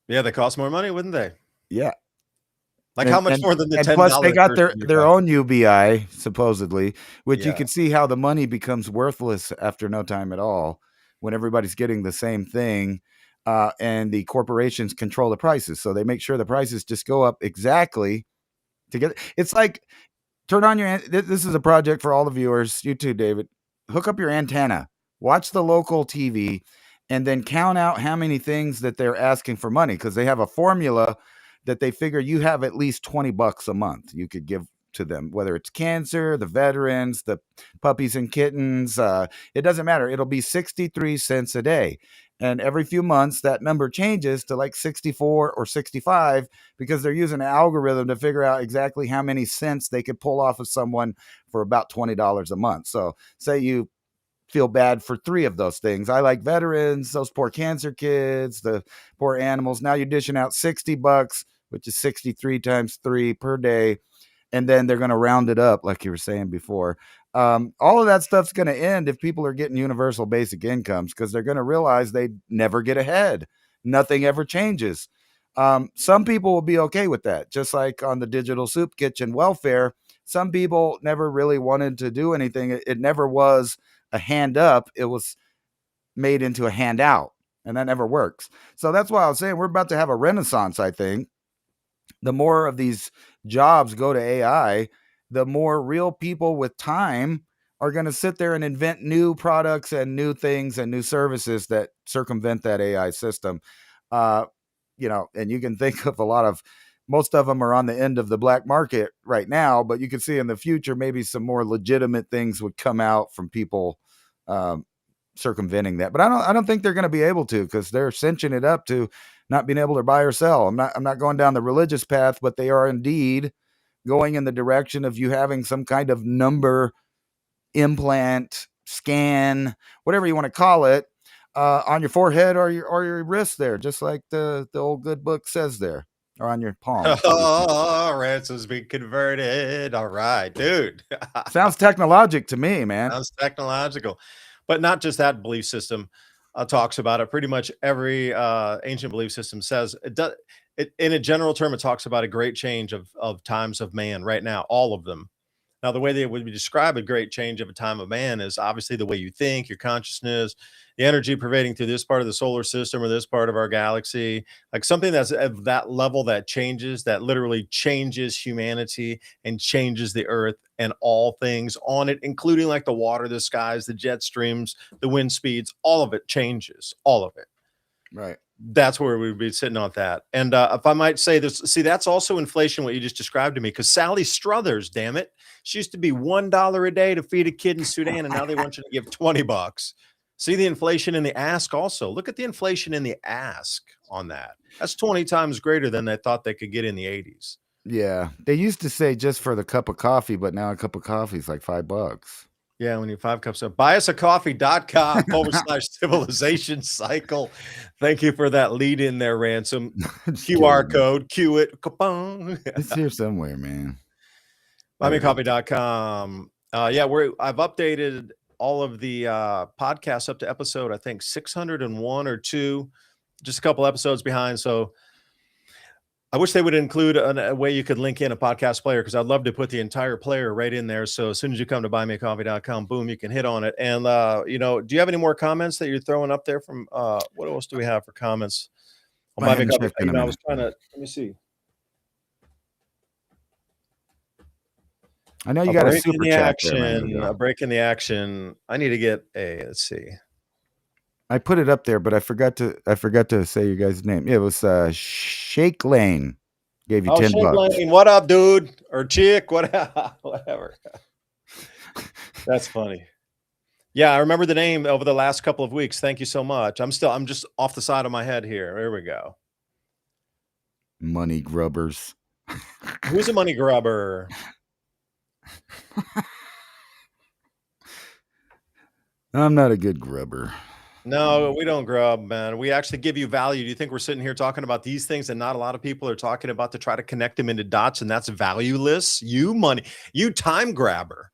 yeah, they cost more money, wouldn't they? Yeah. Like, how And much and more than the and plus they $10 got person you're their talking? own UBI supposedly, which you Yeah, can see how the money becomes worthless after no time at all when everybody's getting the same thing, and the corporations control the prices, so they make sure the prices just go up exactly to get. It's like turn on your. This is a project for all the viewers. You too, David. Hook up your antenna, watch the local TV, and then count out how many things that they're asking for money because they have a formula that they figure you have at least $20 a month you could give to them, whether it's cancer, the veterans, the puppies and kittens. It doesn't matter. It'll be 63 cents a day. And every few months, that number changes to like 64 or 65 because they're using an algorithm to figure out exactly how many cents they could pull off of someone for about $20 a month. So, say you feel bad for three of those things. I like veterans, those poor cancer kids, the poor animals. Now you're dishing out $60, which is 63 times 3 per day. And then they're going to round it up, like you were saying before. All of that stuff's going to end if people are getting universal basic incomes because they're going to realize they never get ahead. Nothing ever changes. Some people will be okay with that, just like on the digital soup kitchen welfare. Some people never really wanted to do anything. It never was a hand up, it was made into a handout. and that never works. So that's why I was saying we're about to have a renaissance, I think. The more of these jobs go to AI, the more real people with time are going to sit there and invent new products and new things and new services that circumvent that AI system. Uh, and you can think of most of them are on the end of the black market right now, but you can see in the future maybe some more legitimate things would come out from people um, circumventing that. But I don't think they're going to be able to, because they're cinching it up to not being able to buy or sell. I'm not going down the religious path, but they are indeed going in the direction of you having some kind of number, implant, scan, whatever you want to call it, on your forehead or your wrist there, just like the old good book says there, or on your palm. Oh, ransom's being converted. All right, dude. Sounds technologic to me, man. Sounds technological. But not just that belief system talks about it. Pretty much every ancient belief system says it does. In a general term, it talks about a great change of times of man right now, all of them. Now, the way they would describe a great change of a time of man is obviously the way you think, your consciousness, the energy pervading through this part of the solar system or this part of our galaxy, like something that's at that level that changes, that literally changes humanity and changes the earth and all things on it, including like the water, the skies, the jet streams, the wind speeds, all of it changes, all of it. Right. That's where we'd be sitting on that. And if I might say this, see, that's also inflation, what you just described to me, because Sally Struthers, damn it, she used to be $1 a day to feed a kid in Sudan, and now they want you to give $20. See the inflation in the ask also. Look at the inflation in the ask on that. That's 20 times greater than they thought they could get in the 80s. Yeah. They used to say just for the cup of coffee, but now a cup of coffee is like $5. Yeah, when you 5 cups of buyusacoffee.com/civilization cycle. Thank you for that lead in there, Ransom. QR code, cue it. Kapong. It's here somewhere, man. Buymeacoffee.com. Yeah, I've updated all of the podcasts up to episode, I think 601 or 2, just a couple episodes behind. So I wish they would include a way you could link in a podcast player, because I'd love to put the entire player right in there. So as soon as you come to buymeacoffee.com, boom, you can hit on it. And, do you have any more comments that you're throwing up there from what else do we have for comments on Buy Me Coffee? I was trying to, let me see. I know you got a super chat there, a break in the action. I need to get let's see. I put it up there, but I forgot to say your guys' name. Yeah, it was Shake Lane. Gave you $10. Lane, what up, dude? Or chick, whatever. That's funny. Yeah, I remember the name over the last couple of weeks. Thank you so much. I'm just off the side of my head here. There we go. Money grubbers. Who's a money grubber? I'm not a good grubber. No, we don't grub, man. We actually give you value. Do you think we're sitting here talking about these things and not a lot of people are talking about to try to connect them into dots, and that's valueless? You time grabber.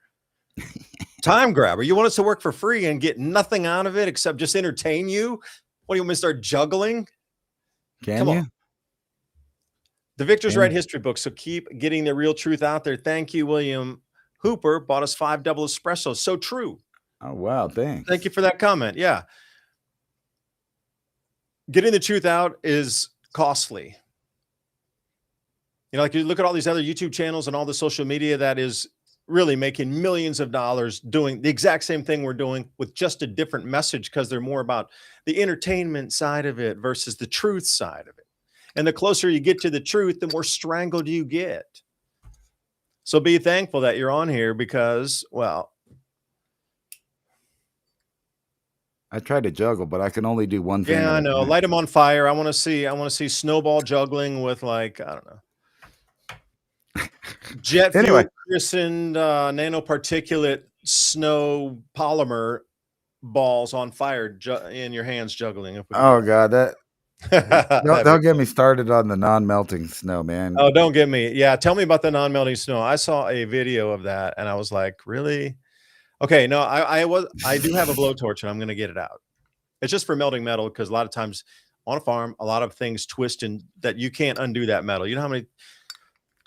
Time grabber. You want us to work for free and get nothing out of it except just entertain you? What, do you want me to start juggling? Come on. The Victor's Right history book. So keep getting the real truth out there. Thank you, William Hooper. Bought us 5 double espressos. So true. Oh, wow. Thanks. Thank you for that comment. Yeah. Getting the truth out is costly. Like you look at all these other YouTube channels and all the social media that is really making millions of dollars doing the exact same thing we're doing with just a different message, because they're more about the entertainment side of it versus the truth side of it. And the closer you get to the truth, the more strangled you get. So be thankful that you're on here, because, well, I tried to juggle, but I can only do one thing. Yeah, I know. Light them on fire. I want to see snowball juggling with, like, I don't know, jet fuel christened nanoparticulate snow polymer balls on fire in your hands juggling. Oh God, don't get me started on the non-melting snow, man. Oh, don't get me. Yeah, tell me about the non-melting snow. I saw a video of that and I was like, really? Okay, no, I do have a blowtorch and I'm going to get it out. It's just for melting metal, because a lot of times on a farm, a lot of things twist and that you can't undo that metal. You know how many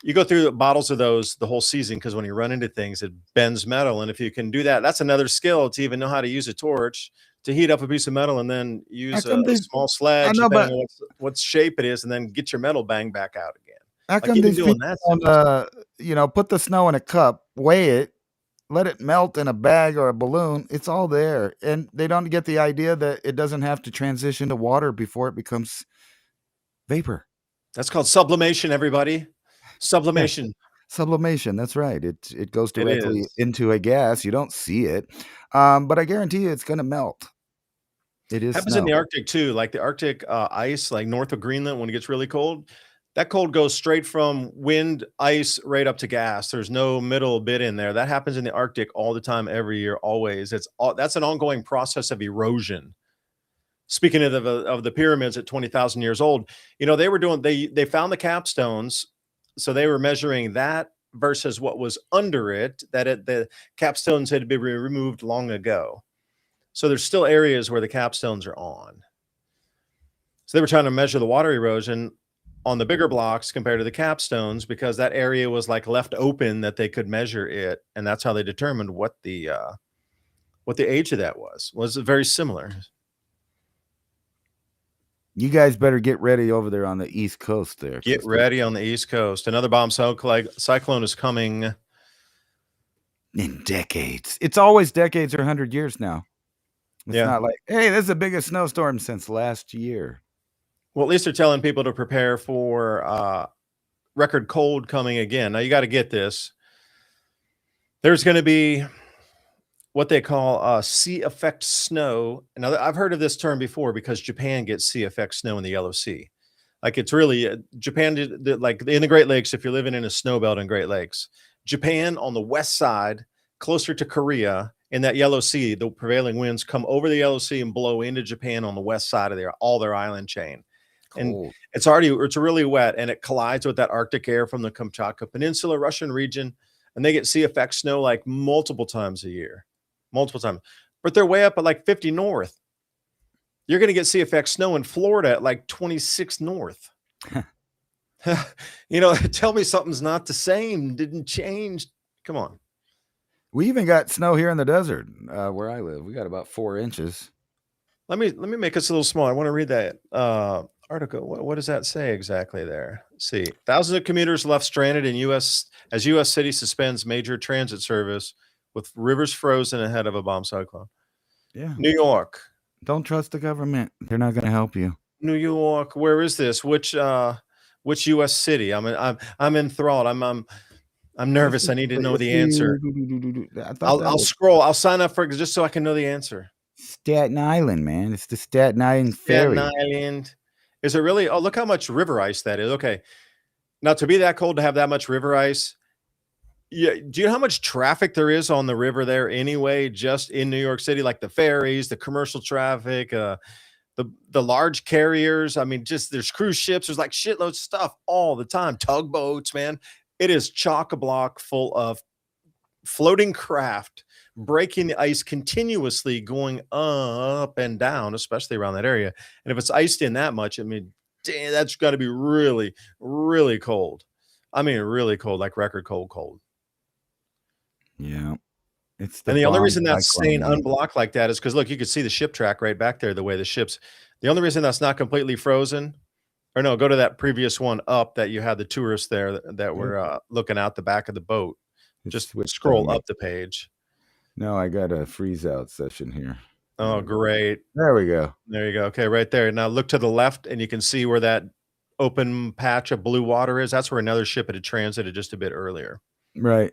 you go through bottles of those the whole season, because when you run into things, it bends metal. And if you can do that, that's another skill to even know how to use a torch. to heat up a piece of metal and then How use come a they? small I sledge, know, depending but on what shape it is, and then get your metal bang back out again. how Like come even these people doing that don't, simple stuff. put the snow in a cup, weigh it, let it melt in a bag or a balloon? It's all there, and they don't get the idea that it doesn't have to transition to water before it becomes vapor. That's called sublimation, everybody. Yeah, Sublimation. sublimation. That's right. It goes It directly is. into a gas. You don't see it, but I guarantee you, it's going to melt. It is Happens in snow. the Arctic too, like the Arctic ice, like north of Greenland when it gets really cold. That cold goes straight from wind, ice, right up to gas. There's no middle bit in there. That happens in the Arctic all the time, every year, always. That's an ongoing process of erosion. Speaking of the pyramids at 20,000 years old, they were doing they found the capstones, so they were measuring that versus what was under it. The capstones had been removed long ago. So there's still areas where the capstones are on. So they were trying to measure the water erosion on the bigger blocks compared to the capstones because that area was like left open that they could measure it, and that's how they determined what the age of that was very similar. You guys better get ready over there on the East Coast there. Get ready on the East Coast. Another bomb cyclone is coming. In decades. It's always decades or 100 years now. It's Yeah. not like, hey, this is the biggest snowstorm since last year. Well, at least they're telling people to prepare for record cold coming again. Now you got to get this. There's going to be what they call sea effect snow. Now I've heard of this term before because Japan gets sea effect snow in the Yellow Sea. Like it's really Japan, like in the Great Lakes. If you're living in a snow belt in Great Lakes, Japan on the west side, closer to Korea, in that Yellow Sea, the prevailing winds come over the Yellow Sea and blow into Japan on the west side of their island chain. And Cold. it's really wet, and it collides with that Arctic air from the Kamchatka Peninsula, Russian region, and they get sea effect snow like multiple times a year, multiple times. But they're way up at like 50 north. You're going to get sea effect snow in Florida at like 26 north. Tell me something's not the same, didn't change. Come on. We even got snow here in the desert where I live. We got about 4 inches. Let me make this a little smaller. I want to read that article. What does that say exactly there? Let's see. Thousands of commuters left stranded in U.S. city suspends major transit service with rivers frozen ahead of a bomb cyclone. Yeah. New York. Don't trust the government. They're not going to help you. New York. Where is this? Which U.S. city? I'm enthralled. I'm nervous. I need to know the answer. I'll scroll. I'll sign up for it just so I can know the answer. Staten Island, man. It's the Staten Island Staten ferry. Island. Is it really? Oh, look how much river ice that is. Okay. Now, to be that cold, to have that much river ice, yeah. Do you know how much traffic there is on the river there anyway, just in New York City, like the ferries, the commercial traffic, the large carriers? I mean, just there's cruise ships. There's like shitloads of stuff all the time. Tugboats, man. It is chock-a-block full of floating craft breaking the ice continuously, going up and down, especially around that area. And if it's iced in that much, I mean, damn, that's got to be really, really cold. I mean, really cold, like record cold. Yeah. It's And the only reason that's staying cyclone. unblocked like that is because, look, you can see the ship track right back there, the way the ships. The only reason that's not completely frozen, or no, go to that previous one up that you had the tourists there that were looking out the back of the boat. Just scroll up the page. No, I got a freeze out session here. Oh, great. There we go. There you go. Okay, right there. Now look to the left, and you can see where that open patch of blue water is. That's where another ship had transited just a bit earlier. Right.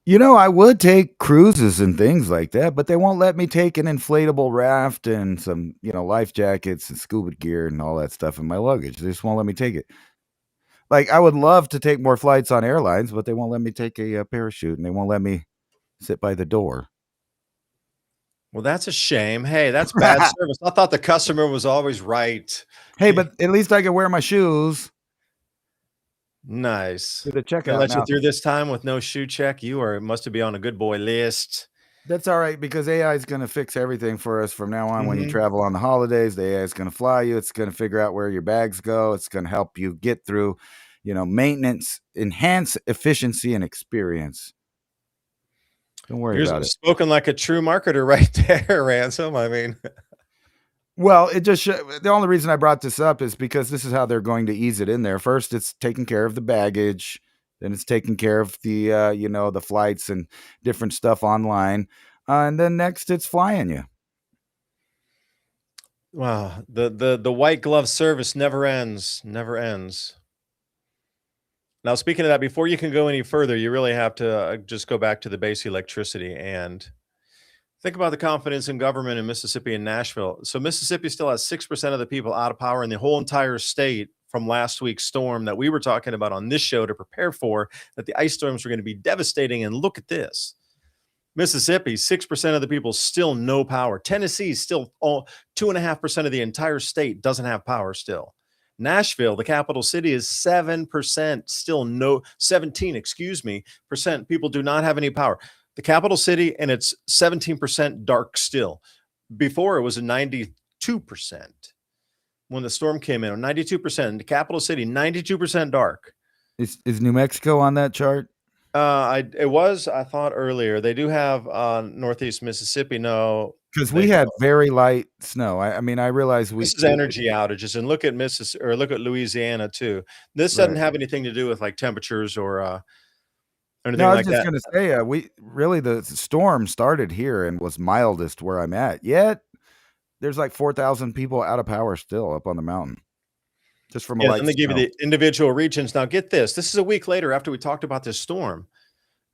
I would take cruises and things like that, but they won't let me take an inflatable raft and some, life jackets and scuba gear and all that stuff in my luggage. They just won't let me take it. Like, I would love to take more flights on airlines, but they won't let me take a parachute, and they won't let me sit by the door. Well, that's a shame. Hey, that's bad service. I thought the customer was always right. Hey, but at least I can wear my shoes. Nice. To the checkout. They let you through this time with no shoe check. You must be on a good boy list. That's all right, because AI is going to fix everything for us from now on. When you travel on the holidays, the AI is going to fly you. It's going to figure out where your bags go. It's going to help you get through, maintenance, enhance efficiency and experience. Don't worry about it. Spoken like a true marketer right there, Ransom. I mean, Well, the only reason I brought this up is because this is how they're going to ease it in there. First, it's taking care of the baggage, then it's taking care of the the flights and different stuff online, and then next it's flying you. Wow, the white glove service never ends, never ends. Now, speaking of that, before you can go any further, you really have to just go back to the base electricity and think about the confidence in government in Mississippi and Nashville. So Mississippi still has 6% of the people out of power in the whole entire state from last week's storm that we were talking about on this show to prepare for, that the ice storms were going to be devastating. And look at this. Mississippi, 6% of the people still no power. Tennessee, still 2.5% of the entire state doesn't have power still. Nashville, the capital city, is 7%, still no, 17, excuse me, percent people do not have any power. The capital city, and it's 17% dark still. Before it was a 92% when the storm came in, 92%. The capital city, 92% dark. Is New Mexico on that chart? I thought earlier. They do have Northeast Mississippi. No, Because they we had don't. very light snow. I mean, I realize This is energy outages, and look at Mississippi or look at Louisiana too. This doesn't right. have anything to do with like temperatures or No, anything I was like just that. gonna say, we really the storm started here and was mildest where I'm at. Yet there's like 4,000 people out of power still up on the mountain, just from a Yeah, then light they give you snow. the individual regions. Now get this. This is a week later after we talked about this storm.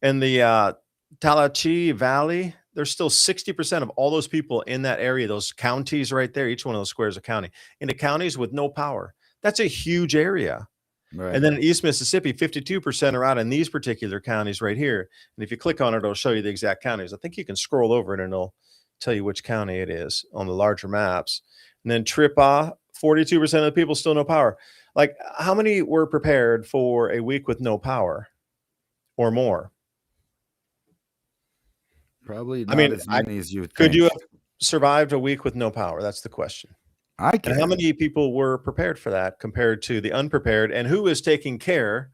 In the Tallahatchie Valley, there's still 60% of all those people in that area, those counties right there, each one of those squares a county, into counties with no power. That's a huge area. Right. And then in East Mississippi, 52% are out in these particular counties right here. And if you click on it, it'll show you the exact counties. I think you can scroll over it and it'll tell you which county it is on the larger maps. And then Trippa, 42% of the people still no power. Like, how many were prepared for a week with no power or more? Probably I not mean, as many as you would could you think. have survived a week with no power? That's the question. I And how can. many people were prepared for that compared to the unprepared? And who is taking care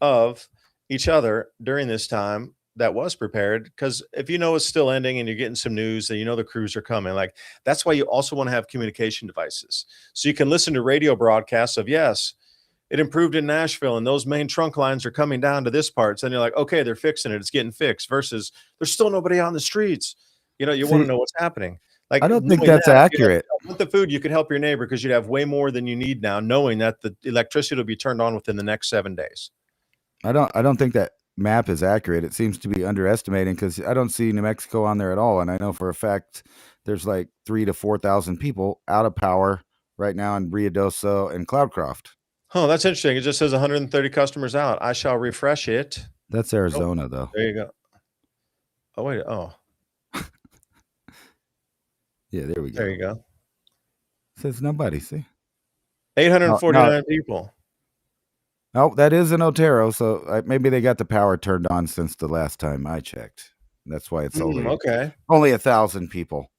of each other during this time that was prepared? Because if you know it's still ending and you're getting some news and you know the crews are coming, like that's why you also want to have communication devices. So you can listen to radio broadcasts of, yes, it improved in Nashville and those main trunk lines are coming down to this part. So then you're like, okay, they're fixing it. It's getting fixed versus there's still nobody on the streets. You know, you want to See, know what's happening. Like I don't think knowing that's that, if you had accurate. with the food, you could help your neighbor because you'd have way more than you need now, knowing that the electricity will be turned on within the next 7 days. I don't think that map is accurate. It seems to be underestimating because I don't see New Mexico on there at all. And I know for a fact there's like 3,000 to 4,000 people out of power right now in Ruidoso and Cloudcroft. Oh, that's interesting. It just says 130 customers out. I shall refresh it. That's Oh, Arizona, though. there you go. Oh, wait. Oh, Yeah, there we go. there you go. Says nobody. See? No, 849 people. no, that is in Otero. So maybe they got the power turned on since the last time I checked. That's why it's Okay. only 1,000 people.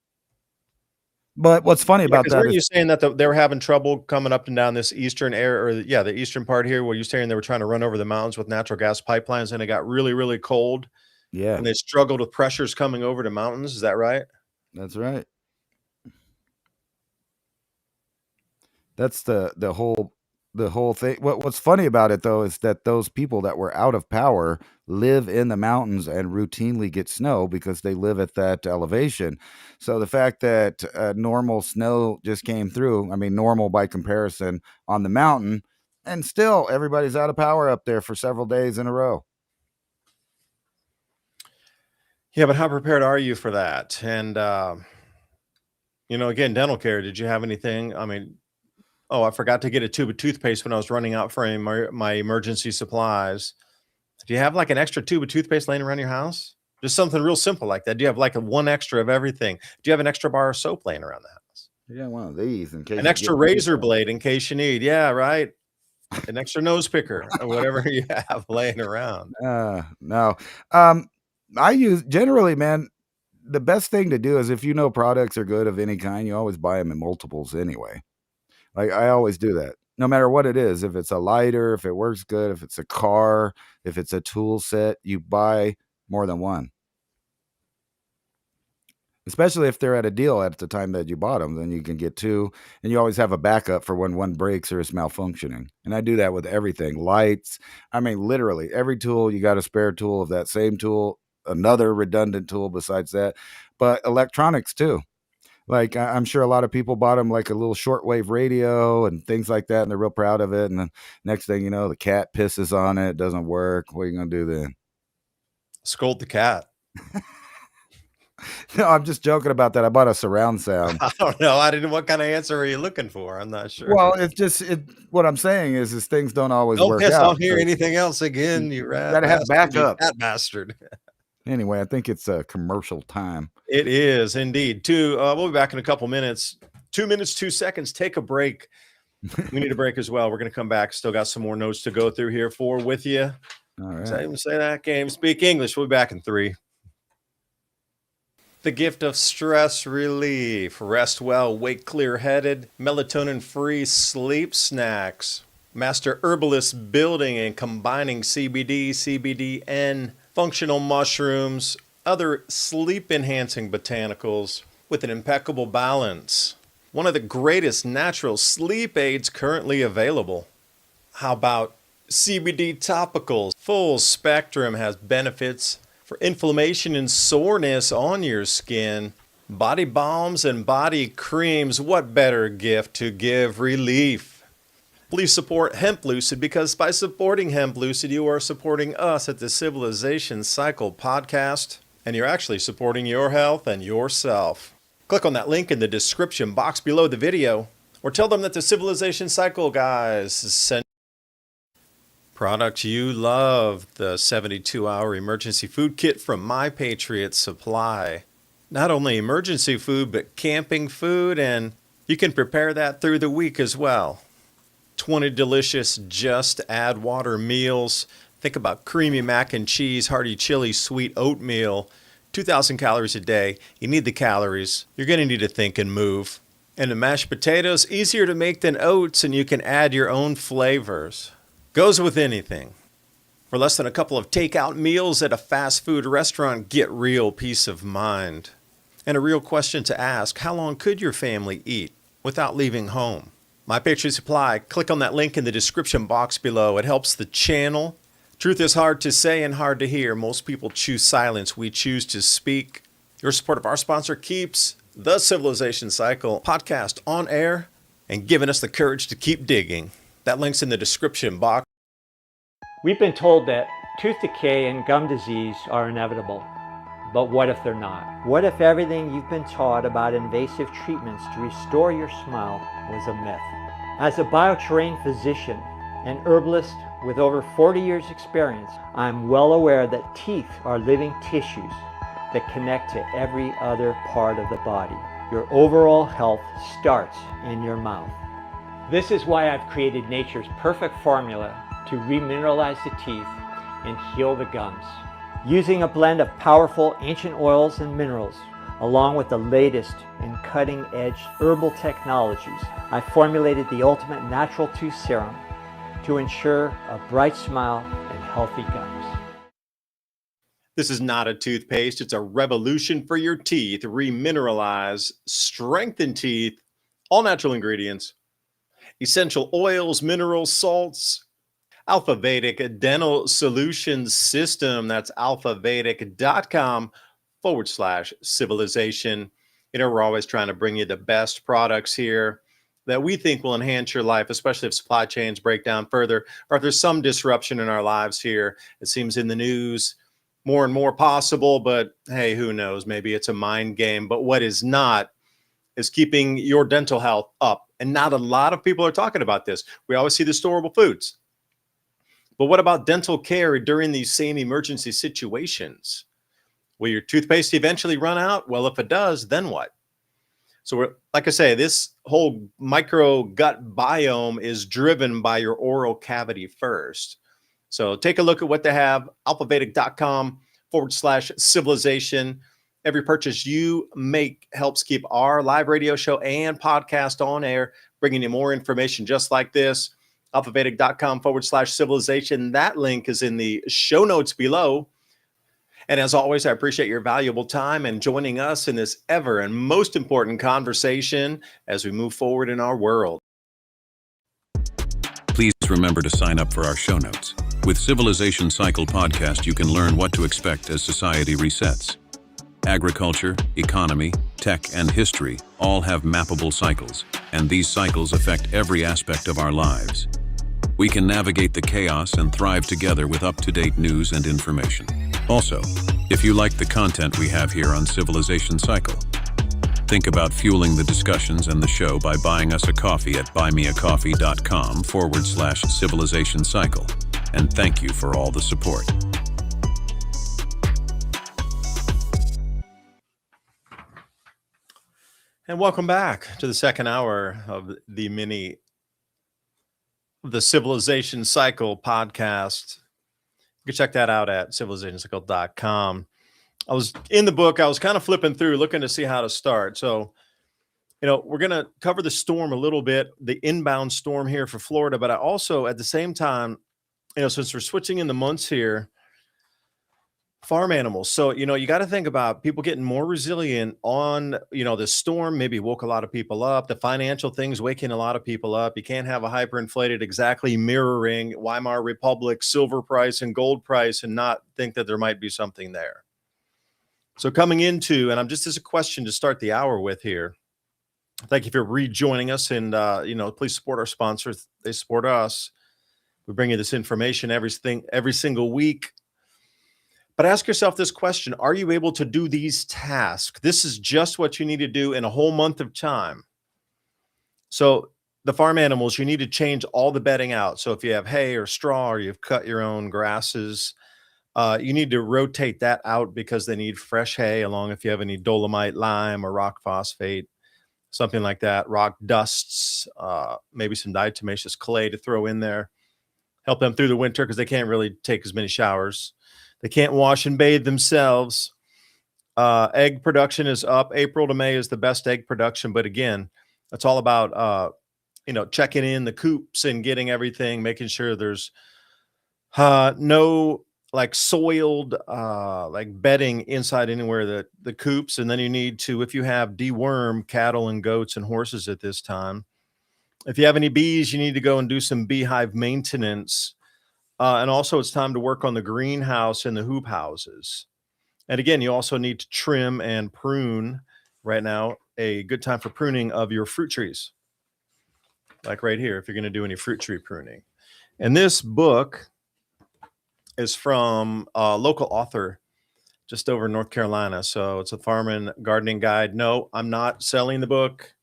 But what's funny Yeah, about because that weren't is you saying that they were having trouble coming up and down this eastern area, or the eastern part here, where you're saying they were trying to run over the mountains with natural gas pipelines, and it got really, really cold, yeah, and they struggled with pressures coming over to mountains. Is that right? that's right. That's the whole thing. What's funny about it though is that those people that were out of power live in the mountains and routinely get snow because they live at that elevation. So the fact that normal snow just came through, I mean normal by comparison on the mountain, and still everybody's out of power up there for several days in a row. Yeah, but how prepared are you for that? And again, dental care. Did you have anything? I mean, oh, I forgot to get a tube of toothpaste when I was running out for my emergency supplies. Do you have like an extra tube of toothpaste laying around your house? Just something real simple like that. Do you have like a one extra of everything? Do you have an extra bar of soap laying around the house? Yeah, one of these in case An you extra get razor blade in case you need. Yeah, right. An extra nose picker or whatever you have laying around. No. Um, I use generally, man. The best thing to do is if you know products are good of any kind, you always buy them in multiples anyway. Like I always do that, no matter what it is. If it's a lighter, if it works good, if it's a car, if it's a tool set, you buy more than one. especially if they're at a deal at the time that you bought them. Then you can get two, and you always have a backup for when one breaks or is malfunctioning. And I do that with everything. Lights, I mean, literally every tool, you got a spare tool of that same tool, another redundant tool besides that. But electronics too. Like I'm sure a lot of people bought them like a little shortwave radio and things like that, and they're real proud of it. And then next thing you know, the cat pisses on it, doesn't work. What are you gonna do then? Scold the cat. No, I'm just joking about that. I bought a surround sound. I don't know. What kind of answer are you looking for? I'm not sure. Well, it's just what I'm saying is things don't always Don't work piss out. on here So anything else again, you you rat got to have bastard, you backup. cat bastard. Anyway, I think it's a commercial time. It is indeed. We'll be back in a couple minutes. 2 minutes, 2 seconds. Take a break. We need a break as well. We're going to come back. Still got some more notes to go through here with you. All right. Did I even say that? Game speak English. We'll be back in 3. The gift of stress relief. Rest well, wake clear-headed, melatonin-free sleep snacks. Master herbalist building and combining CBD, CBDN, functional mushrooms, other sleep-enhancing botanicals with an impeccable balance. One of the greatest natural sleep aids currently available. How about CBD topicals? Full spectrum has benefits for inflammation and soreness on your skin. Body balms and body creams, what better gift to give relief? Please support Hemp Lucid, because by supporting Hemp Lucid, you are supporting us at the Civilization Cycle podcast, and you're actually supporting your health and yourself. Click on that link in the description box below the video, or tell them that the Civilization Cycle guys sent products you love. The 72-hour emergency food kit from My Patriot Supply. Not only emergency food, but camping food, and you can prepare that through the week as well. 20 delicious just add water meals. Think about creamy mac and cheese, hearty chili, sweet oatmeal. 2,000 calories a day. You need the calories. You're going to need to think and move. And the mashed potatoes, easier to make than oats, and you can add your own flavors. Goes with anything. For less than a couple of takeout meals at a fast food restaurant, get real peace of mind. And a real question to ask, how long could your family eat without leaving home? My Patriot Supply, click on that link in the description box below. It helps the channel. Truth is hard to say and hard to hear. Most people choose silence. We choose to speak. Your support of our sponsor keeps the Civilization Cycle podcast on air and giving us the courage to keep digging. That link's in the description box. We've been told that tooth decay and gum disease are inevitable. But what if they're not? What if everything you've been taught about invasive treatments to restore your smile was a myth? As a bio-trained physician and herbalist with over 40 years experience, I'm well aware that teeth are living tissues that connect to every other part of the body. Your overall health starts in your mouth. This is why I've created nature's perfect formula to remineralize the teeth and heal the gums. Using a blend of powerful ancient oils and minerals, along with the latest and cutting-edge herbal technologies, I formulated the ultimate natural tooth serum to ensure a bright smile and healthy gums. This is not a toothpaste. It's a revolution for your teeth. Remineralize, strengthen teeth, all natural ingredients, essential oils, minerals, salts, Alpha Vedic Dental Solutions System. That's alphavedic.com/civilization. You know, we're always trying to bring you the best products here that we think will enhance your life, especially if supply chains break down further, or if there's some disruption in our lives here. It seems in the news more and more possible, but hey, who knows? Maybe it's a mind game. But what is not is keeping your dental health up. And not a lot of people are talking about this. We always see the storable foods. But what about dental care during these same emergency situations? Will your toothpaste eventually run out? Well, if it does, then what? So like I say, this whole micro gut biome is driven by your oral cavity first. So take a look at what they have, alphavedic.com/civilization. Every purchase you make helps keep our live radio show and podcast on air, bringing you more information just like this. alphavedic.com/civilization. That link is in the show notes below. And as always, I appreciate your valuable time and joining us in this ever and most important conversation as we move forward in our world. Please remember to sign up for our show notes. With Civilization Cycle podcast, you can learn what to expect as society resets. Agriculture, economy, tech, and history all have mappable cycles, and these cycles affect every aspect of our lives. We can navigate the chaos and thrive together with up-to-date news and information. Also, if you like the content we have here on Civilization Cycle, think about fueling the discussions and the show by buying us a coffee at buymeacoffee.com/Civilization Cycle. And thank you for all the support. And welcome back to the second hour of the Civilization Cycle podcast. You can check that out at civilizationcycle.com. I was in the book, I was kind of flipping through, looking to see how to start. So, we're going to cover the storm a little bit, the inbound storm here for Florida, but I also, at the same time, since we're switching in the months here, farm animals. So, you got to think about people getting more resilient on, the storm maybe woke a lot of people up. The financial things waking a lot of people up. You can't have a hyperinflated exactly mirroring Weimar Republic silver price and gold price and not think that there might be something there. So coming into, and I'm just as a question to start the hour with here. Thank you for rejoining us, and please support our sponsors. They support us. We bring you this information every single week. But ask yourself this question: are you able to do these tasks? This is just what you need to do in a whole month of time. So the farm animals, you need to change all the bedding out. So if you have hay or straw, or you've cut your own grasses, you need to rotate that out because they need fresh hay, along if you have any dolomite, lime, or rock phosphate, something like that, rock dusts, maybe some diatomaceous clay to throw in there. Help them through the winter because they can't really take as many showers. They can't wash and bathe themselves. Egg production is up. April to May is the best egg production. But again, it's all about, checking in the coops and getting everything, making sure there's no like soiled like bedding inside anywhere the coops. And then you need to, if you have deworm cattle and goats and horses at this time, if you have any bees, you need to go and do some beehive maintenance. And also it's time to work on the greenhouse and the hoop houses. And again, you also need to trim and prune right now, a good time for pruning of your fruit trees. Like right here, if you're going to do any fruit tree pruning. And this book is from a local author just over in North Carolina. So it's a farm and gardening guide. No, I'm not selling the book.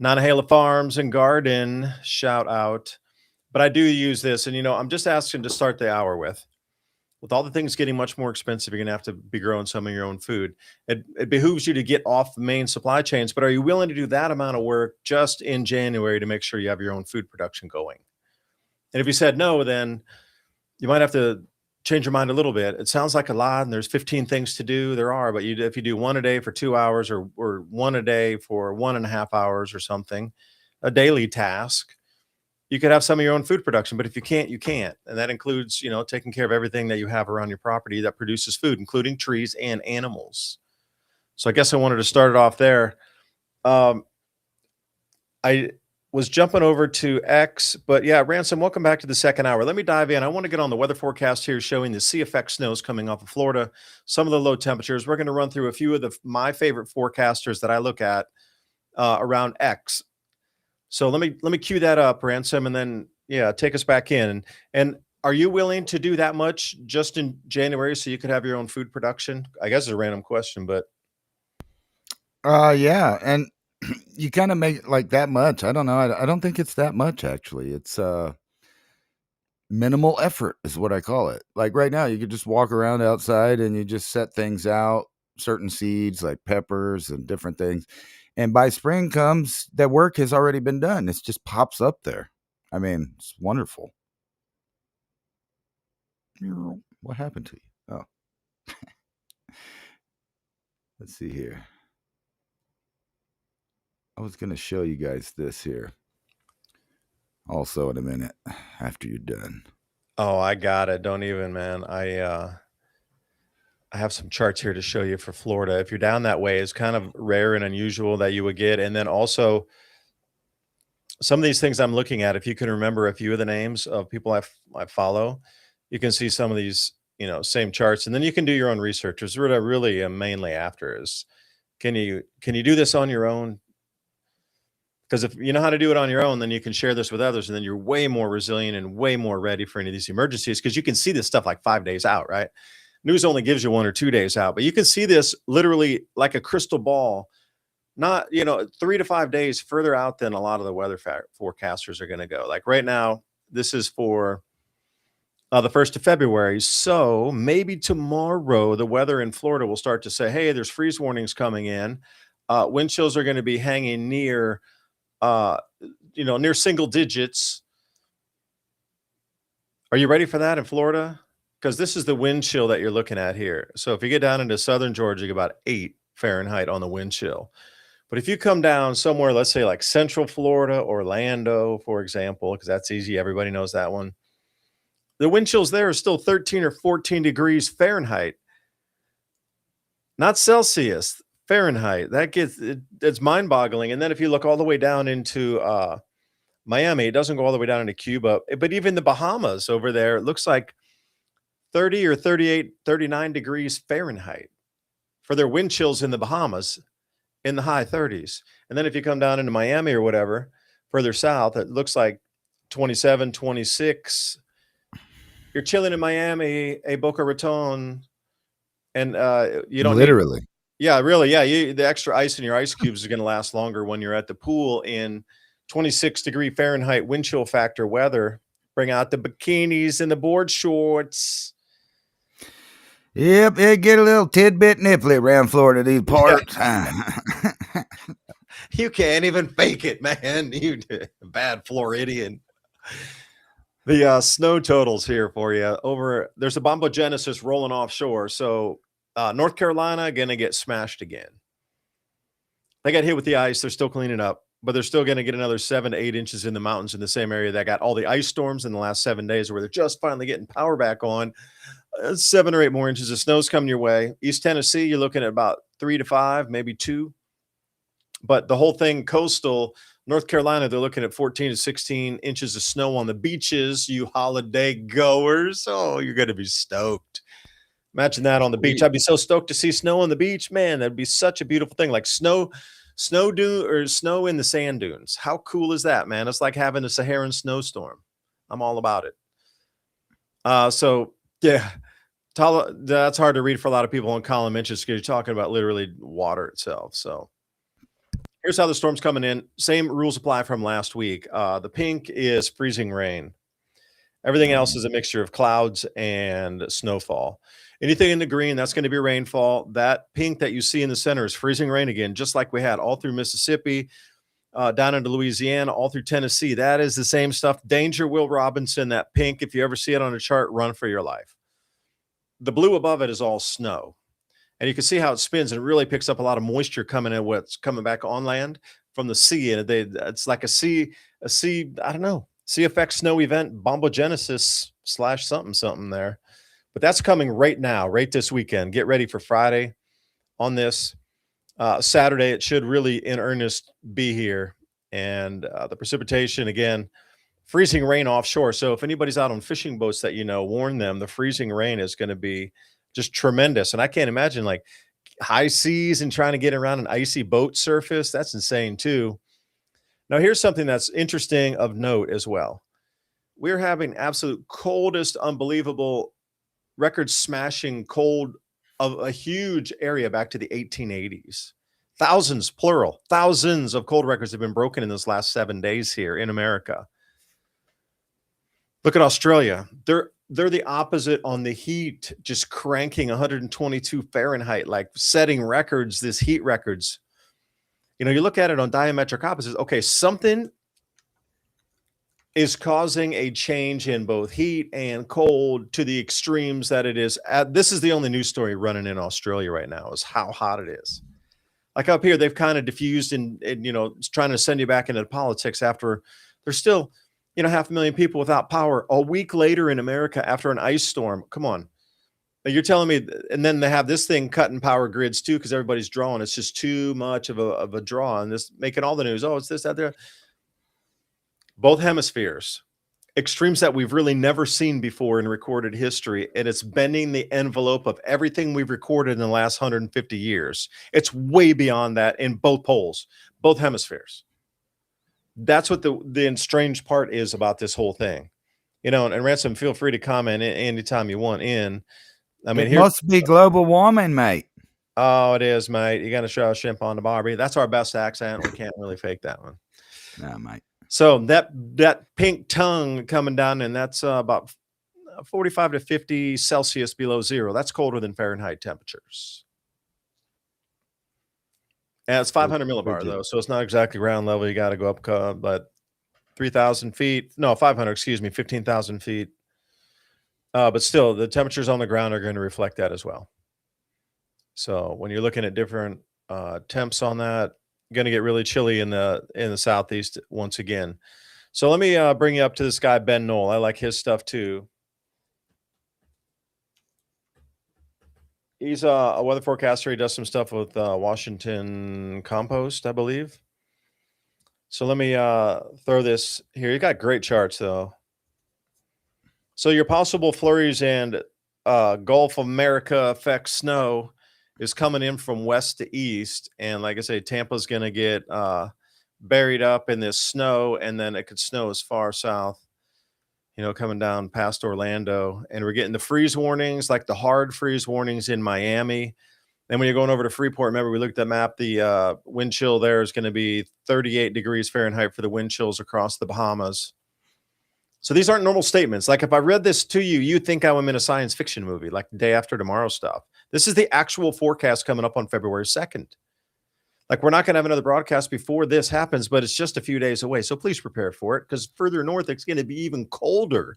Nantahala Farms and Garden, shout out. But I do use this. And, I'm just asking to start the hour with all the things getting much more expensive, you're going to have to be growing some of your own food. It behooves you to get off the main supply chains, but are you willing to do that amount of work just in January to make sure you have your own food production going? And if you said no, then you might have to change your mind a little bit. It sounds like a lot, and there's 15 things to do. There are, but if you do one a day for 2 hours or one a day for 1.5 hours or something, a daily task, you could have some of your own food production. But if you can't, you can't. And that includes, taking care of everything that you have around your property that produces food, including trees and animals. So I guess I wanted to start it off there. I was jumping over to X, but yeah, Ransom, welcome back to the second hour. Let me dive in. I want to get on the weather forecast here showing the sea effect snows coming off of Florida, some of the low temperatures. We're going to run through a few of my favorite forecasters that I look at around X. So let me cue that up, Ransom, and then take us back in. And are you willing to do that much just in January so you could have your own food production? I guess it's a random question, but yeah, and you kind of make like that much. I don't know. I don't think it's that much actually. It's minimal effort is what I call it. Like right now, you could just walk around outside and you just set things out, certain seeds like peppers and different things. And by spring comes, that work has already been done. It just pops up there. I mean, it's wonderful. What happened to you? Oh. Let's see here. I was going to show you guys this here. Also in a minute after you're done. Oh, I got it. Don't even, man. I have some charts here to show you for Florida. If you're down that way, it's kind of rare and unusual that you would get. And then also some of these things I'm looking at, if you can remember a few of the names of people I follow, you can see some of these, same charts, and then you can do your own research. Is what I really am mainly after is can you do this on your own? Because if you know how to do it on your own, then you can share this with others, and then you're way more resilient and way more ready for any of these emergencies because you can see this stuff like 5 days out, right? News only gives you 1 or 2 days out, but you can see this literally like a crystal ball, not 3 to 5 days further out than a lot of the weather forecasters are going to go. Like right now, this is for the 1st of February. So maybe tomorrow the weather in Florida will start to say, hey, there's freeze warnings coming in. Wind chills are going to be hanging near near single digits. Are you ready for that in Florida? Because this is the wind chill that you're looking at here. So if you get down into southern Georgia, you get about 8 Fahrenheit on the wind chill. But if you come down somewhere, let's say like Central Florida, Orlando, for example, because that's easy, everybody knows that one. The wind chills there are still 13 or 14 degrees Fahrenheit, not Celsius, Fahrenheit. It's mind-boggling. And then if you look all the way down into Miami, it doesn't go all the way down into Cuba, but even the Bahamas over there, it looks like 30 or 38, 39 degrees Fahrenheit for their wind chills in the Bahamas in the high 30s. And then if you come down into Miami or whatever, further south, it looks like 27, 26. You're chilling in Miami, Boca Raton, and you don't Literally. Yeah, really. Yeah, the extra ice in your ice cubes is going to last longer when you're at the pool in 26-degree Fahrenheit wind chill factor weather. Bring out the bikinis and the board shorts. Yep, it get a little tidbit nipply around Florida these parts. You can't even fake it, man. You bad Floridian. The snow totals here for you. There's a bombogenesis rolling offshore. So North Carolina going to get smashed again. They got hit with the ice. They're still cleaning up, but they're still going to get another 7 to 8 inches in the mountains in the same area that got all the ice storms in the last 7 days, where they're just finally getting power back on. 7 or 8 more inches of snow's coming your way. East Tennessee, you're looking at about 3 to 5, maybe 2. But the whole thing, coastal North Carolina, they're looking at 14 to 16 inches of snow on the beaches, you holiday goers. Oh, you're going to be stoked. Imagine that on the beach. I'd be so stoked to see snow on the beach. Man, that'd be such a beautiful thing. Like snow in the sand dunes. How cool is that, man? It's like having a Saharan snowstorm. I'm all about it. So yeah, that's hard to read for a lot of people on column inches because you're talking about literally water itself. So here's how the storm's coming in. Same rules apply from last week. The pink is freezing rain. Everything else is a mixture of clouds and snowfall. Anything in the green, that's going to be rainfall. That pink that you see in the center is freezing rain again, just like we had all through Mississippi, down into Louisiana, all through Tennessee. That is the same stuff. Danger, Will Robinson, that pink. If you ever see it on a chart, run for your life. The blue above it is all snow. And you can see how it spins and it really picks up a lot of moisture coming in, what's coming back on land from the sea. And it's like a sea, I don't know, sea effect snow event, bombogenesis / something there. But that's coming right now, right this weekend. Get ready for Friday on this. Saturday, it should really in earnest be here. And the precipitation, again, freezing rain offshore. So if anybody's out on fishing boats that warn them, the freezing rain is going to be just tremendous. And I can't imagine like high seas and trying to get around an icy boat surface. That's insane too. Now, here's something that's interesting of note as well. We're having absolute coldest, unbelievable, record-smashing cold of a huge area back to the 1880s. Thousands, plural, thousands of cold records have been broken in this last 7 days here in America. Look at Australia. They're the opposite on the heat, just cranking 122 Fahrenheit, like setting records, this heat records. You look at it on diametric opposites. Okay, something is causing a change in both heat and cold to the extremes that it is. This is the only news story running in Australia right now is how hot it is. Like up here, they've kind of diffused and trying to send you back into politics after there's still, 500,000 people without power. A week later in America after an ice storm. Come on. You're telling me, and then they have this thing cutting power grids too, because everybody's drawing. It's just too much of a draw, and this making all the news. Oh, it's this, that, there. Both hemispheres, extremes that we've really never seen before in recorded history, and it's bending the envelope of everything we've recorded in the last 150 years. It's way beyond that in both poles, both hemispheres. That's what the strange part is about this whole thing. And Ransom, feel free to comment anytime you want in. I mean, It must be global warming, mate. Oh, it is, mate. You got to show a shimp on the Barbie. That's our best accent. We can't really fake that one. No, mate. So that pink tongue coming down, and that's about 45 to 50 Celsius below zero. That's colder than Fahrenheit temperatures. And it's 500 millibar, though, so it's not exactly ground level. You got to go up, but 3,000 feet. No, 500, excuse me, 15,000 feet. But still, the temperatures on the ground are going to reflect that as well. So when you're looking at different temps on that, going to get really chilly in the southeast once again. So let me bring you up to this guy, Ben Knoll. I like his stuff too. He's a weather forecaster. He does some stuff with Washington Compost, I believe. So let me throw this here. You got great charts, though. So your possible flurries and Gulf of America effect snow is coming in from west to east. And like I say, Tampa's going to get buried up in this snow, and then it could snow as far south, coming down past Orlando. And we're getting the freeze warnings, like the hard freeze warnings in Miami. Then when you're going over to Freeport, remember we looked at the map, the wind chill there is going to be 38 degrees Fahrenheit for the wind chills across the Bahamas. So these aren't normal statements. Like if I read this to you, you'd think I'm in a science fiction movie, like Day After Tomorrow stuff. This is the actual forecast coming up on February 2nd. Like we're not going to have another broadcast before this happens, but it's just a few days away. So please prepare for it, because further north, it's going to be even colder.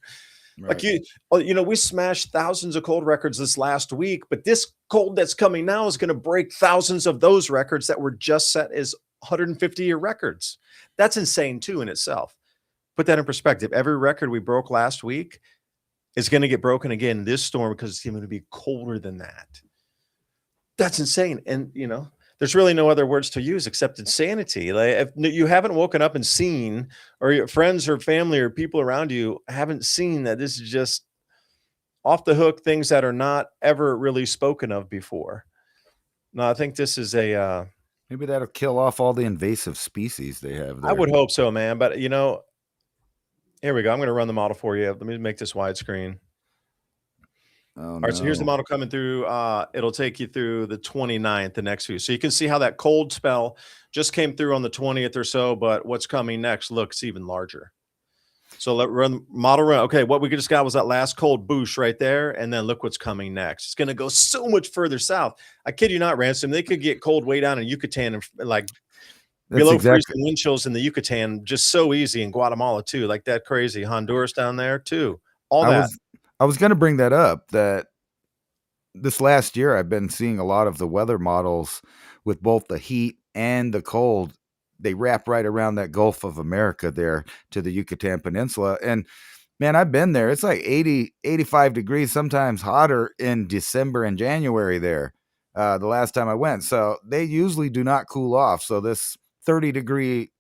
Right. Like we smashed thousands of cold records this last week, but this cold that's coming now is going to break thousands of those records that were just set as 150-year records. That's insane too in itself. Put that in perspective. Every record we broke last week is going to get broken again this storm, because it's going to be colder than that. That's insane. And, there's really no other words to use except insanity. Like if you haven't woken up and seen, or your friends or family or people around you haven't seen that this is just off the hook, things that are not ever really spoken of before. No, I think this is maybe that'll kill off all the invasive species they have there. I would hope so, man. But, here we go. I'm going to run the model for you. Let me make this widescreen. All right, so here's the model coming through. It'll take you through the 29th, the next view. So you can see how that cold spell just came through on the 20th or so, but what's coming next looks even larger. So let run model run. Okay, what we just got was that last cold boost right there, and then look what's coming next. It's going to go so much further south. I kid you not, Ransom. They could get cold way down in Yucatan and like below freezing wind chills in the Yucatan just so easy, in Guatemala too, like that crazy. Honduras down there too. I was going to bring that up, that this last year I've been seeing a lot of the weather models with both the heat and the cold. They wrap right around that Gulf of America there to the Yucatan Peninsula. And man, I've been there. It's like 80, 85 degrees, sometimes hotter in December and January there, the last time I went. So they usually do not cool off. So this 30-degree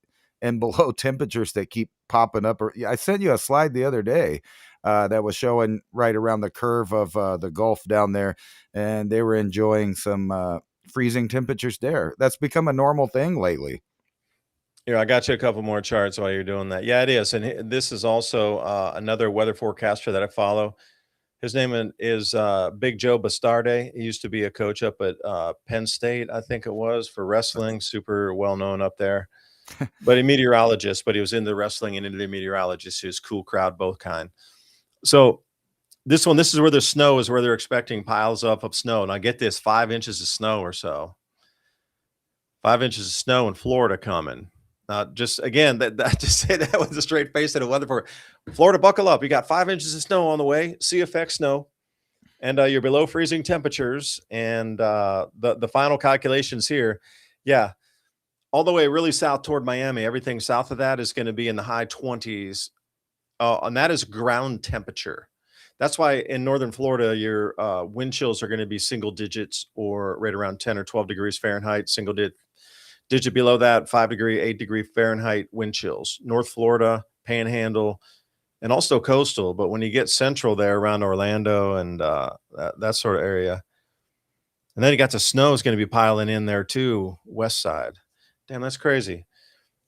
and below temperatures that keep popping up. I sent you a slide the other day that was showing right around the curve of the Gulf down there, and they were enjoying some freezing temperatures there. That's become a normal thing lately. Here, I got you a couple more charts while you're doing that. Yeah, it is. And this is also another weather forecaster that I follow. His name is Big Joe Bastarde. He used to be a coach up at Penn State, I think it was, for wrestling. Super well-known up there. But a meteorologist, but he was into wrestling and into the meteorologist. He was cool crowd, both kind. So this is where the snow is, where they're expecting piles up of snow. And I get this, 5 inches of snow or so. 5 inches of snow in Florida coming. Just again, that just say that with a straight face and a weather for Florida. Buckle up. You got 5 inches of snow on the way. Sea effect snow, and you're below freezing temperatures. And the final calculations here, yeah, all the way really south toward Miami. Everything south of that is going to be in the high 20s, and that is ground temperature. That's why in northern Florida, your wind chills are going to be single digits or right around 10 or 12 degrees Fahrenheit, single digit below that, 5-degree, 8-degree Fahrenheit wind chills. North Florida, Panhandle, and also coastal. But when you get central there around Orlando and that sort of area, and then you got the snow is going to be piling in there too, west side. Damn, that's crazy.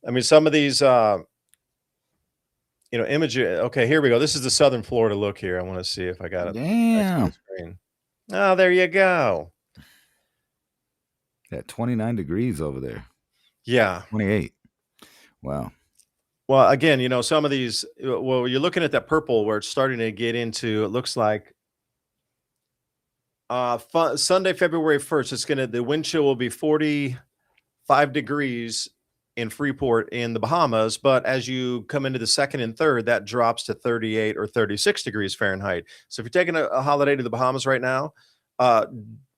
I mean, some of these, imagery. Okay, here we go. This is the southern Florida look here. I want to see if I got it next on the Damn. screen. Oh, there you go. At 29 degrees over there. Yeah. 28. Wow. Well, again, some of these, well, you're looking at that purple where it's starting to get into, it looks like Sunday, February 1st, the wind chill will be 45 degrees in Freeport in the Bahamas. But as you come into the second and third, that drops to 38 or 36 degrees Fahrenheit. So if you're taking a holiday to the Bahamas right now,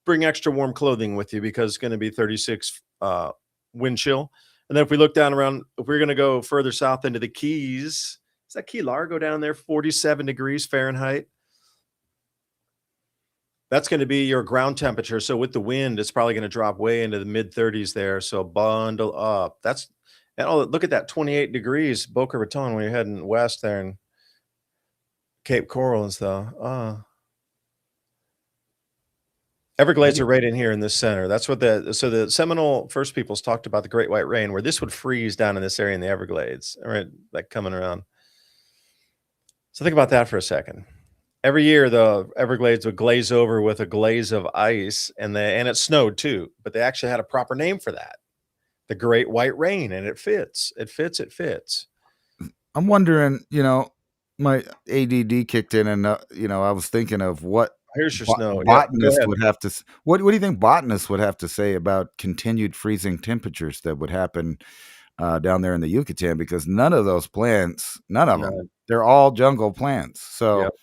bring extra warm clothing with you because it's going to be 36 wind chill. And then if we look down around, if we're going to go further south into the Keys, is that Key Largo down there? 47 degrees Fahrenheit. That's going to be your ground temperature. So with the wind, it's probably going to drop way into the mid 30s there. So bundle up. Look at that 28 degrees Boca Raton when you're heading west there in Cape Coral and stuff. Everglades are right in here in this center. That's what the Seminole First Peoples talked about the Great White Rain, where this would freeze down in this area in the Everglades, right? Like coming around. So think about that for a second. Every year, the Everglades would glaze over with a glaze of ice, and it snowed too. But they actually had a proper name for that, the Great White Rain, and it fits. It fits. I'm wondering, my ADD kicked in, and I was thinking of what Here's your snow. botanists would have to. What do you think botanists would have to say about continued freezing temperatures that would happen down there in the Yucatan? Because none of those plants, none of them, they're all jungle plants. So. Yep.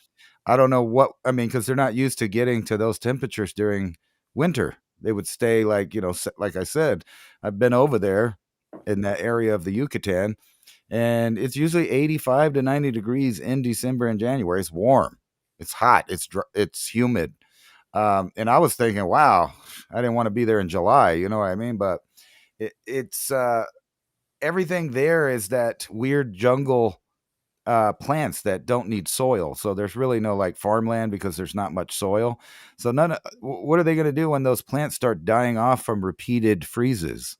I don't know because they're not used to getting to those temperatures during winter. They would stay like I said, I've been over there in that area of the Yucatan, and it's usually 85 to 90 degrees in December and January. It's warm. It's hot. It's humid. And I was thinking, wow, I didn't want to be there in July. You know what I mean? But it's everything there is that weird jungle plants that don't need soil. So there's really no like farmland because there's not much soil. So what are they going to do when those plants start dying off from repeated freezes?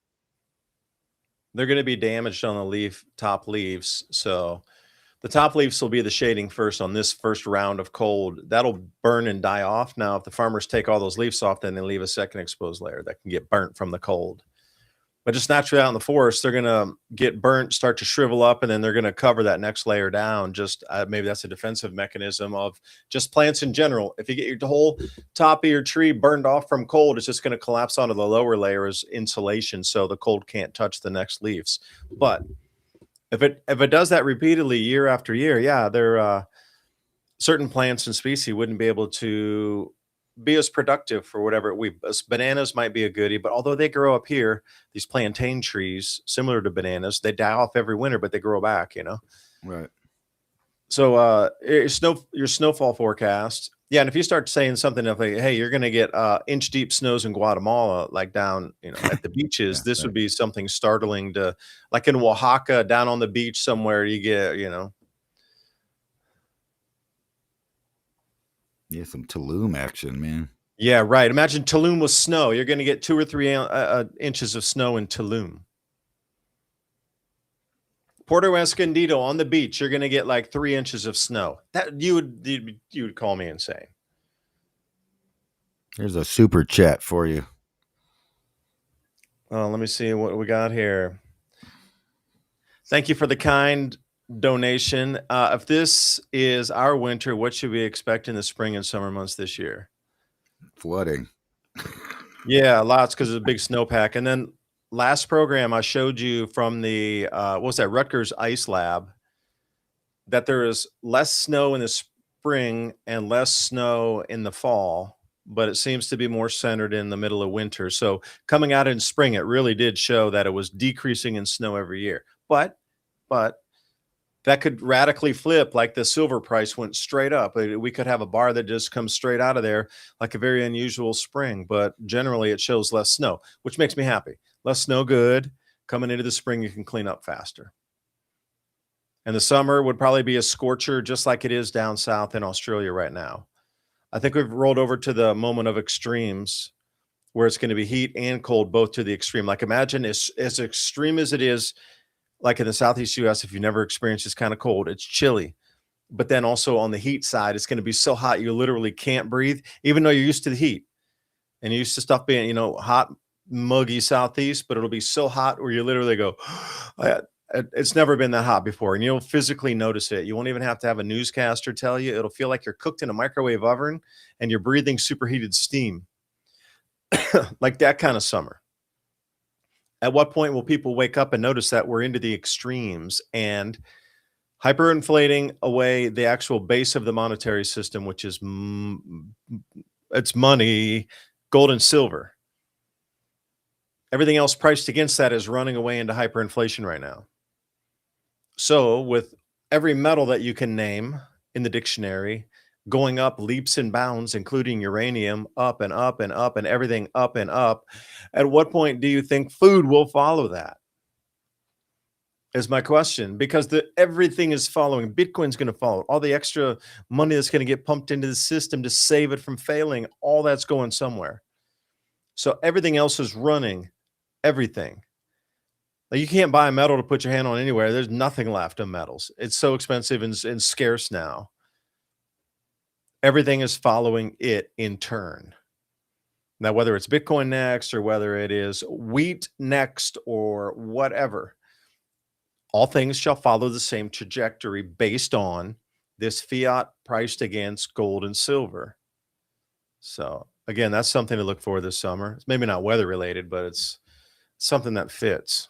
They're going to be damaged on the top leaves. So the top leaves will be the shading first on this first round of cold. That'll burn and die off. Now, if the farmers take all those leaves off, then they leave a second exposed layer that can get burnt from the cold. But just naturally out in the forest, they're going to get burnt, start to shrivel up, and then they're going to cover that next layer down. Just maybe that's a defensive mechanism of just plants in general. If you get your whole top of your tree burned off from cold, it's just going to collapse onto the lower layer as insulation, so the cold can't touch the next leaves. But if it does that repeatedly year after year, yeah, there certain plants and species wouldn't be able to be as productive for whatever bananas might be a goodie, but although they grow up here, these plantain trees, similar to bananas, they die off every winter, but they grow back, Right. So your snowfall forecast. Yeah. And if you start saying something of like, hey, you're going to get inch deep snows in Guatemala, like down, at the beaches, this would be something startling to, like in Oaxaca, down on the beach somewhere, you get, Yeah, some Tulum action, man. Yeah, right. Imagine Tulum with snow. You're going to get 2 or 3 inches of snow in Tulum. Puerto Escondido on the beach, you're going to get like 3 inches of snow. That you would call me insane. There's a super chat for you. Let me see what we got here. Thank you for the kind donation. If this is our winter, what should we expect in the spring and summer months this year? Flooding. Yeah, lots because of a big snowpack. And then last program, I showed you from the Rutgers Ice Lab that there is less snow in the spring and less snow in the fall, but it seems to be more centered in the middle of winter. So coming out in spring, it really did show that it was decreasing in snow every year. But that could radically flip, like the silver price went straight up. We could have a bar that just comes straight out of there, like a very unusual spring, but generally it shows less snow, which makes me happy. Less snow, good. Coming into the spring, you can clean up faster. And the summer would probably be a scorcher, just like it is down south in Australia right now. I think we've rolled over to the moment of extremes where it's going to be heat and cold, both to the extreme. Like imagine as extreme as it is, like in the Southeast US, if you've never experienced this kind of cold, it's chilly. But then also on the heat side, it's going to be so hot you literally can't breathe, even though you're used to the heat and you're used to stuff being, hot, muggy Southeast, but it'll be so hot where you literally go, it's never been that hot before. And you'll physically notice it. You won't even have to have a newscaster tell you. It'll feel like you're cooked in a microwave oven and you're breathing superheated steam. Like that kind of summer. At what point will people wake up and notice that we're into the extremes and hyperinflating away the actual base of the monetary system, which is it's money, gold and silver. Everything else priced against that is running away into hyperinflation right now. So with every metal that you can name in the dictionary going up leaps and bounds, including uranium, up and up and up and everything up and up, at what point do you think food will follow that? Is my question, because everything is following. Bitcoin's going to follow. All the extra money that's going to get pumped into the system to save it from failing, all that's going somewhere. So everything else is running everything. Like you can't buy a metal to put your hand on anywhere. There's nothing left of metals. It's so expensive and scarce now. Everything is following it in turn. Now, whether it's Bitcoin next or whether it is wheat next or whatever, all things shall follow the same trajectory based on this fiat priced against gold and silver. So again, that's something to look for this summer. It's maybe not weather related, but it's something that fits.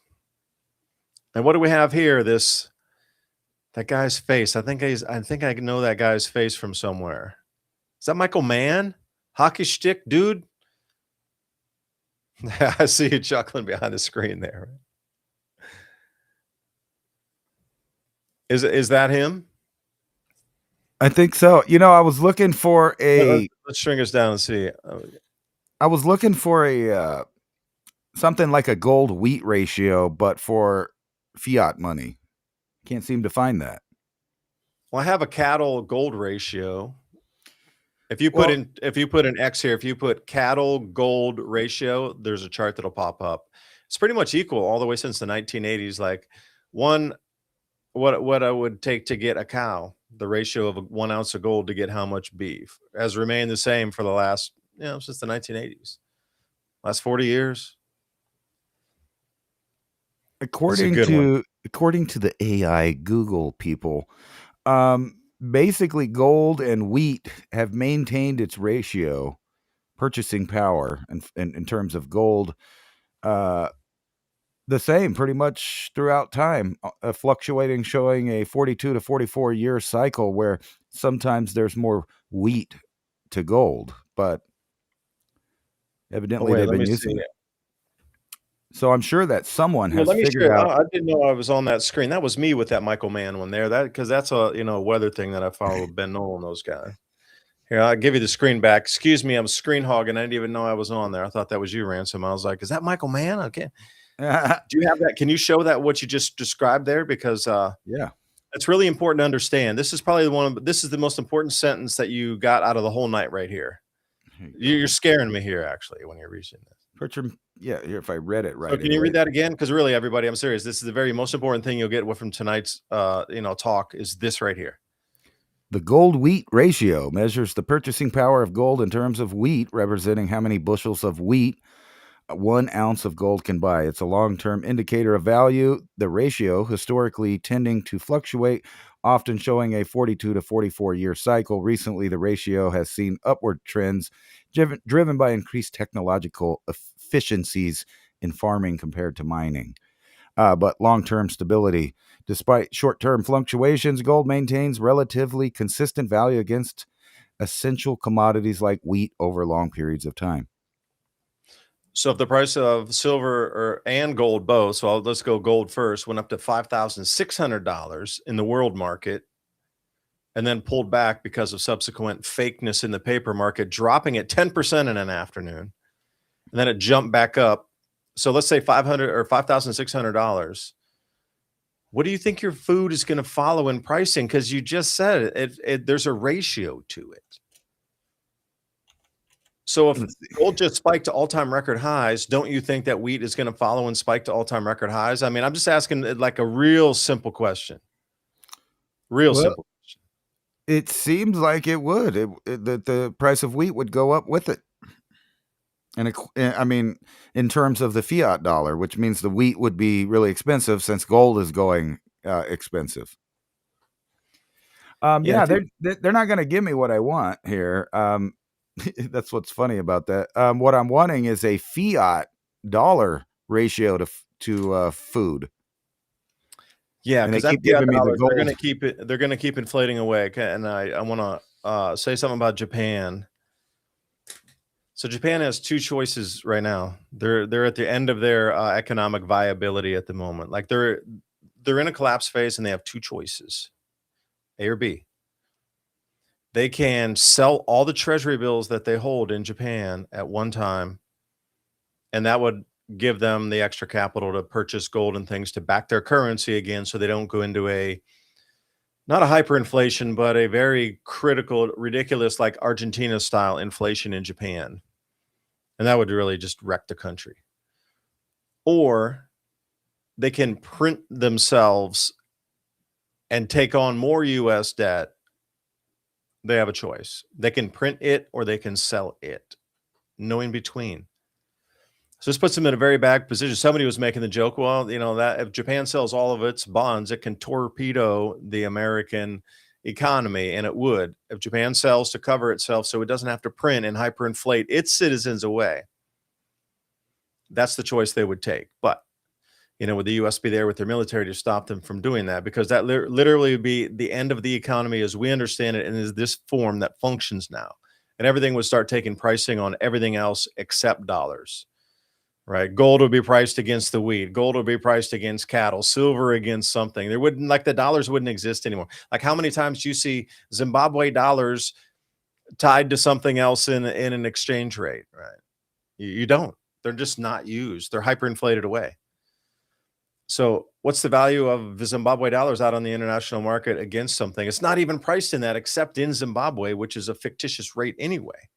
And what do we have here? That guy's face. I think I know that guy's face from somewhere. Is that Michael Mann? Hockey stick dude? I see you chuckling behind the screen there. Is that him? I think so. I was looking for Let's shrink us down and see. I was looking for a something like a gold wheat ratio, but for fiat money. Can't seem to find that. Well, I have a cattle gold ratio. If you put an X here, if you put cattle gold ratio, there's a chart that'll pop up. It's pretty much equal all the way since the 1980s. Like what I would take to get a cow, the ratio of 1 ounce of gold to get how much beef has remained the same for the last, since the 1980s. Last 40 years. According to the AI Google people, basically gold and wheat have maintained its ratio, purchasing power, in terms of gold, the same pretty much throughout time, fluctuating, showing a 42 to 44 year cycle where sometimes there's more wheat to gold, but evidently they've been using it. So I'm sure that someone has figured out. I didn't know I was on that screen. That was me with that Michael Mann one there. Because that's a weather thing that I follow Ben Knoll and those guys. Here, I'll give you the screen back. Excuse me, I'm screen hogging. I didn't even know I was on there. I thought that was you, Ransom. I was like, is that Michael Mann? Okay. Do you have that? Can you show that what you just described there? Because yeah, it's really important to understand. This is probably this is the most important sentence that you got out of the whole night right here. You're scaring me here, actually, when you're reading this. Yeah, if I read it right. So can you read that again? Because really, everybody, I'm serious. This is the very most important thing you'll get from tonight's talk is this right here. The gold-wheat ratio measures the purchasing power of gold in terms of wheat, representing how many bushels of wheat 1 ounce of gold can buy. It's a long-term indicator of value. The ratio, historically tending to fluctuate, often showing a 42 to 44 year cycle. Recently, the ratio has seen upward trends driven by increased technological efficiencies in farming compared to mining. But long-term stability. Despite short-term fluctuations, gold maintains relatively consistent value against essential commodities like wheat over long periods of time. So if the price of silver and gold both, so let's go gold first, went up to $5,600 in the world market and then pulled back because of subsequent fakeness in the paper market, dropping at 10% in an afternoon. And then it jumped back up. So let's say $500 or $5,600. What do you think your food is going to follow in pricing? Because you just said there's a ratio to it. So if gold just spiked to all-time record highs, don't you think that wheat is going to follow and spike to all-time record highs? I mean, I'm just asking like a real simple question. Simple question. It seems like it would. That the price of wheat would go up with it. And I mean, in terms of the fiat dollar, which means the wheat would be really expensive since gold is going expensive. They're not going to give me what I want here. That's what's funny about that. What I'm wanting is a fiat dollar ratio to food. Yeah, because that giving me the gold. They're going to keep it. They're going to keep inflating away. And I want to say something about Japan. So Japan has two choices right now. They're at the end of their economic viability at the moment. Like they're in a collapse phase, and they have two choices, A or B. They can sell all the treasury bills that they hold in Japan at one time, and that would give them the extra capital to purchase gold and things to back their currency again, so they don't go into not a hyperinflation, but a very critical, ridiculous, like Argentina style inflation in Japan. And that would really just wreck the country. Or they can print themselves and take on more US debt. They have a choice. They can print it or they can sell it. No in between. So this puts them in a very bad position. Somebody was making the joke, well, that if Japan sells all of its bonds, it can torpedo the American economy, and it would. If Japan sells to cover itself so it doesn't have to print and hyperinflate its citizens away, that's the choice they would take. But, would the U.S. be there with their military to stop them from doing that? Because that literally would be the end of the economy as we understand it and is this form that functions now. And everything would start taking pricing on everything else except dollars. Right. Gold would be priced against the wheat. Gold would be priced against cattle, silver against something. There wouldn't, like, the dollars wouldn't exist anymore. Like, how many times do you see Zimbabwe dollars tied to something else in an exchange rate? Right. You don't. They're just not used. They're hyperinflated away. So what's the value of the Zimbabwe dollars out on the international market against something? It's not even priced in that except in Zimbabwe, which is a fictitious rate anyway.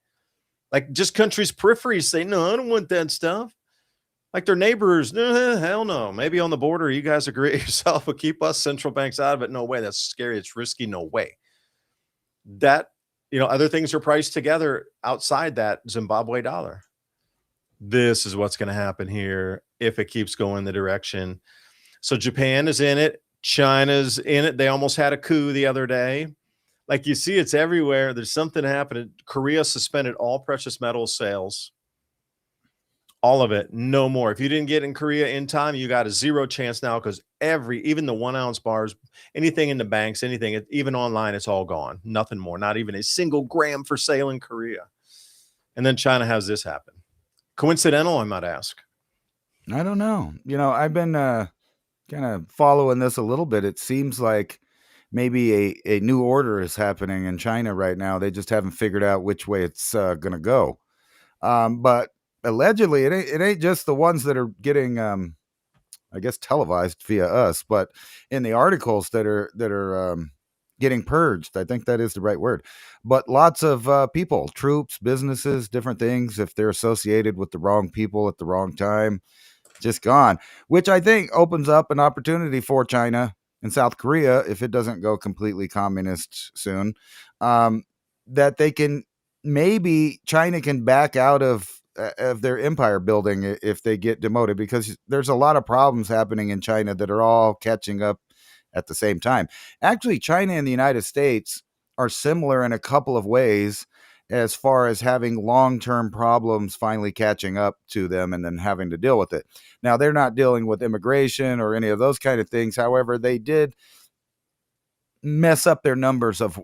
Like, just countries' peripheries say, no, I don't want that stuff. Like their neighbors, hell no. Maybe on the border, you guys agree yourself, but keep us central banks out of it. No way. That's scary. It's risky. No way. That, other things are priced together outside that Zimbabwe dollar. This is what's going to happen here if it keeps going the direction. So Japan is in it. China's in it. They almost had a coup the other day. Like, you see, it's everywhere. There's something happening. Korea suspended all precious metal sales. All of it, no more. If you didn't get in Korea in time, you got a zero chance now, because even the 1 ounce bars, anything in the banks, anything, even online, it's all gone. Nothing more. Not even a single gram for sale in Korea. And then China has this happen. Coincidental, I might ask. I don't know. I've been kind of following this a little bit. It seems like maybe a new order is happening in China right now. They just haven't figured out which way it's going to go. But allegedly, it ain't just the ones that are getting, I guess, televised via us, but in the articles that are getting purged. I think that is the right word. But lots of people, troops, businesses, different things, if they're associated with the wrong people at the wrong time, just gone. Which I think opens up an opportunity for China and South Korea, if it doesn't go completely communist soon, that they can, maybe China can back out of their empire building if they get demoted, because there's a lot of problems happening in China that are all catching up at the same time. Actually, China and the United States are similar in a couple of ways, as far as having long-term problems finally catching up to them and then having to deal with it. Now, they're not dealing with immigration or any of those kind of things. However, they did mess up their numbers of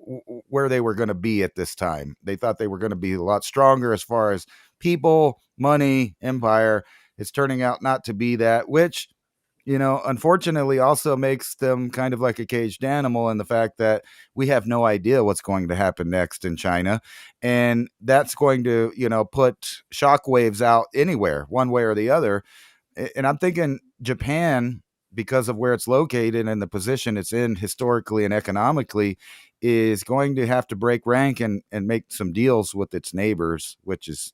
where they were going to be at this time. They thought they were going to be a lot stronger as far as people, money, empire. It's turning out not to be that, which, unfortunately also makes them kind of like a caged animal in the fact that we have no idea what's going to happen next in China. And that's going to, put shockwaves out anywhere, one way or the other. And I'm thinking Japan, because of where it's located and the position it's in historically and economically, is going to have to break rank and make some deals with its neighbors, which is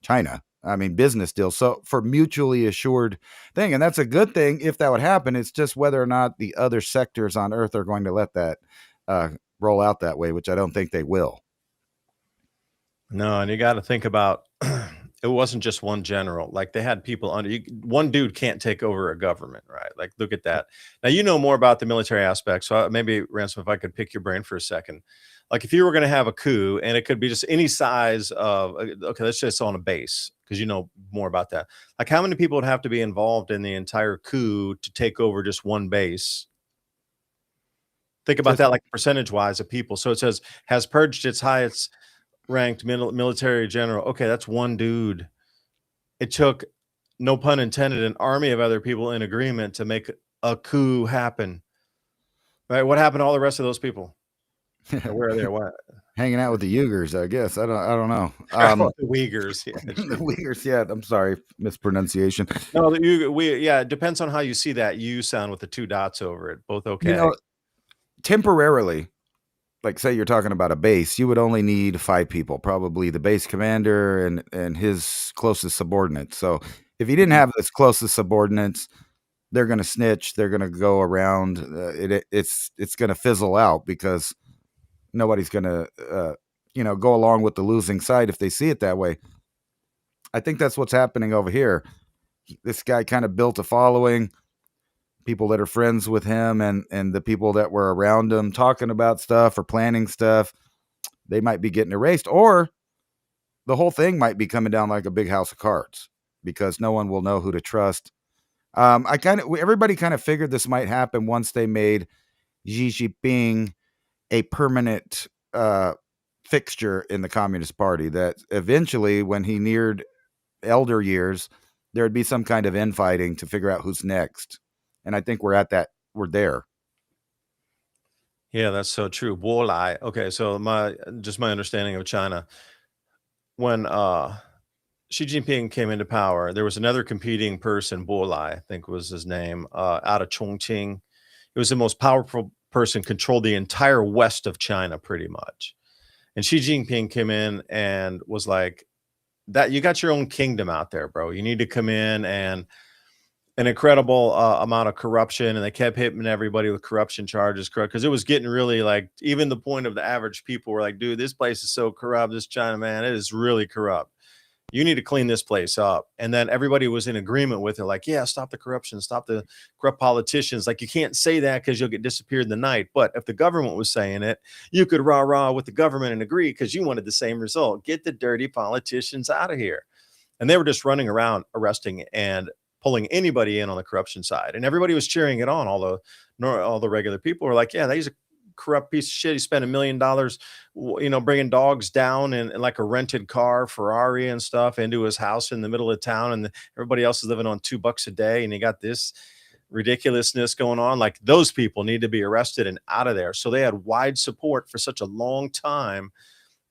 China. I mean, business deals. So for mutually assured thing, and that's a good thing if that would happen. It's just whether or not the other sectors on Earth are going to let that roll out that way, which I don't think they will. No, and you got to think about it wasn't just one general. Like they had people under you. One dude can't take over a government, right? Like look at that. Now you know more about the military aspect, so maybe Ransom, if I could pick your brain for a second. Like if you were going to have a coup, and it could be just any size of okay, let's just on a base because you know more about that. Like how many people would have to be involved in the entire coup to take over just one base? Think about Just that, like percentage wise of people. So it says has purged its highest ranked military general. Okay, that's one dude. It took, no pun intended, an army of other people in agreement to make a coup happen. Right? What happened to all the rest of those people? Where are they? What? hanging out with the Uyghurs, I guess. I don't know. The Uyghurs. Yeah, The Uyghurs. Yeah, I'm sorry, mispronunciation. no, yeah. It depends on how you see that U sound with the two dots over it. Both okay. Temporarily, like say you're talking about a base, you would only need 5 people, probably the base commander and his closest subordinates. So if you didn't have his closest subordinates, they're going to snitch. They're going to go around. It's going to fizzle out because nobody's going to, go along with the losing side if they see it that way. I think that's what's happening over here. This guy kind of built a following. People that are friends with him and the people that were around him talking about stuff or planning stuff, they might be getting erased, or the whole thing might be coming down like a big house of cards because no one will know who to trust. Everybody kind of figured this might happen once they made Xi Jinping a permanent fixture in the Communist Party, that eventually when he neared elder years, there would be some kind of infighting to figure out who's next. And I think we're there. Yeah, that's so true. Wolai. Okay, so my understanding of China, when Xi Jinping came into power, there was another competing person, Bolai, I think was his name, out of Chongqing. It was the most powerful person, controlled the entire west of China pretty much. And Xi Jinping came in and was like, that you got your own kingdom out there, bro. You need to come in, and an incredible amount of corruption, and they kept hitting everybody with corruption charges, because it was getting really like, even the point of the average people were like, dude, this place is so corrupt. This China, man, it is really corrupt. You need to clean this place up. And then everybody was in agreement with it, like, yeah, stop the corruption, stop the corrupt politicians. Like, you can't say that because you'll get disappeared in the night. But if the government was saying it, you could rah with the government and agree because you wanted the same result. Get the dirty politicians out of here. And they were just running around arresting and pulling anybody in on the corruption side. And everybody was cheering it on. All the regular people were like, yeah, he's a corrupt piece of shit. He spent $1 million, bringing dogs down in like a rented car, Ferrari and stuff into his house in the middle of town. And everybody else is living on $2 a day. And he got this ridiculousness going on. Like, those people need to be arrested and out of there. So they had wide support for such a long time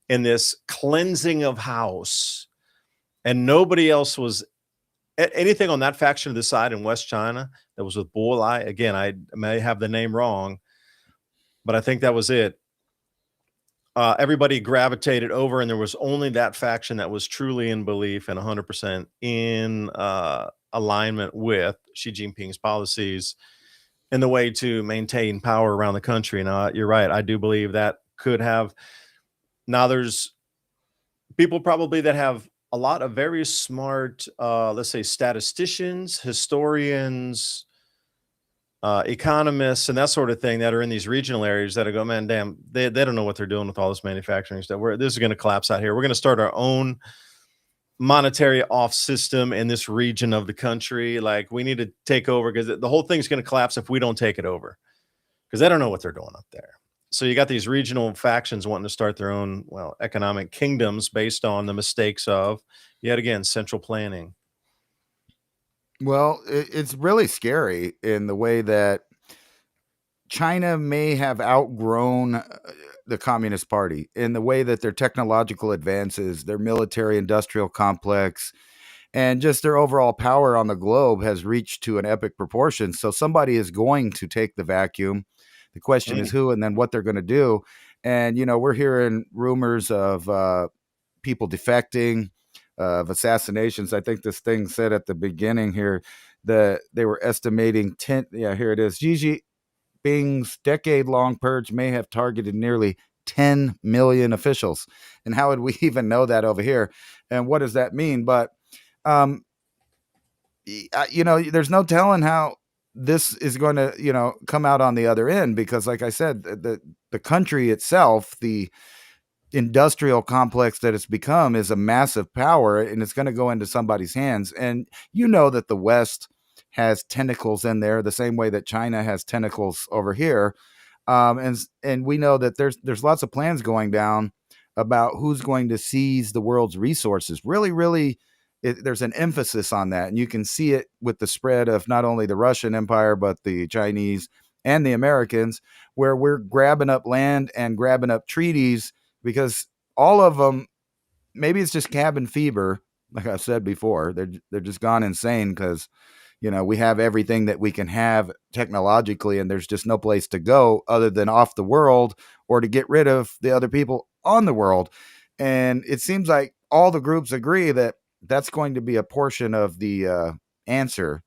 in this cleansing of house. And nobody else was anything on that faction of the side in West China that was with Bolai. Again, I may have the name wrong, but I think that was it. Everybody gravitated over, and there was only that faction that was truly in belief and 100% in alignment with Xi Jinping's policies and the way to maintain power around the country. Now, you're right. I do believe that could have. Now, there's people probably that have a lot of very smart, let's say, statisticians, historians, economists, and that sort of thing that are in these regional areas that are going, man, damn, they don't know what they're doing with all this manufacturing stuff. This is going to collapse out here. We're going to start our own monetary off system in this region of the country. Like, we need to take over because the whole thing's going to collapse if we don't take it over, because they don't know what they're doing up there. So you got these regional factions wanting to start their own, well, economic kingdoms based on the mistakes of, yet again, central planning. Well, it's really scary in the way that China may have outgrown the Communist Party in the way that their technological advances, their military industrial complex, and just their overall power on the globe has reached to an epic proportion. So somebody is going to take the vacuum. The question is Mm. who and then what they're going to do. And, we're hearing rumors of people defecting, of assassinations. I think this thing said at the beginning here that they were estimating 10. Yeah, here it is. Xi Jinping's decade-long purge may have targeted nearly 10 million officials. And how would we even know that over here? And what does that mean? But um, there's no telling how this is going to, come out on the other end, because like I said, the country itself, the industrial complex that it's become is a massive power, and it's going to go into somebody's hands. And that the West has tentacles in there the same way that China has tentacles over here. And we know that there's lots of plans going down about who's going to seize the world's resources. Really, really, there's an emphasis on that, and you can see it with the spread of not only the Russian Empire but the Chinese and the Americans, where we're grabbing up land and grabbing up treaties because all of them. Maybe it's just cabin fever, like I said before. They're just gone insane because we have everything that we can have technologically, and there's just no place to go other than off the world or to get rid of the other people on the world. And it seems like all the groups agree that that's going to be a portion of the answer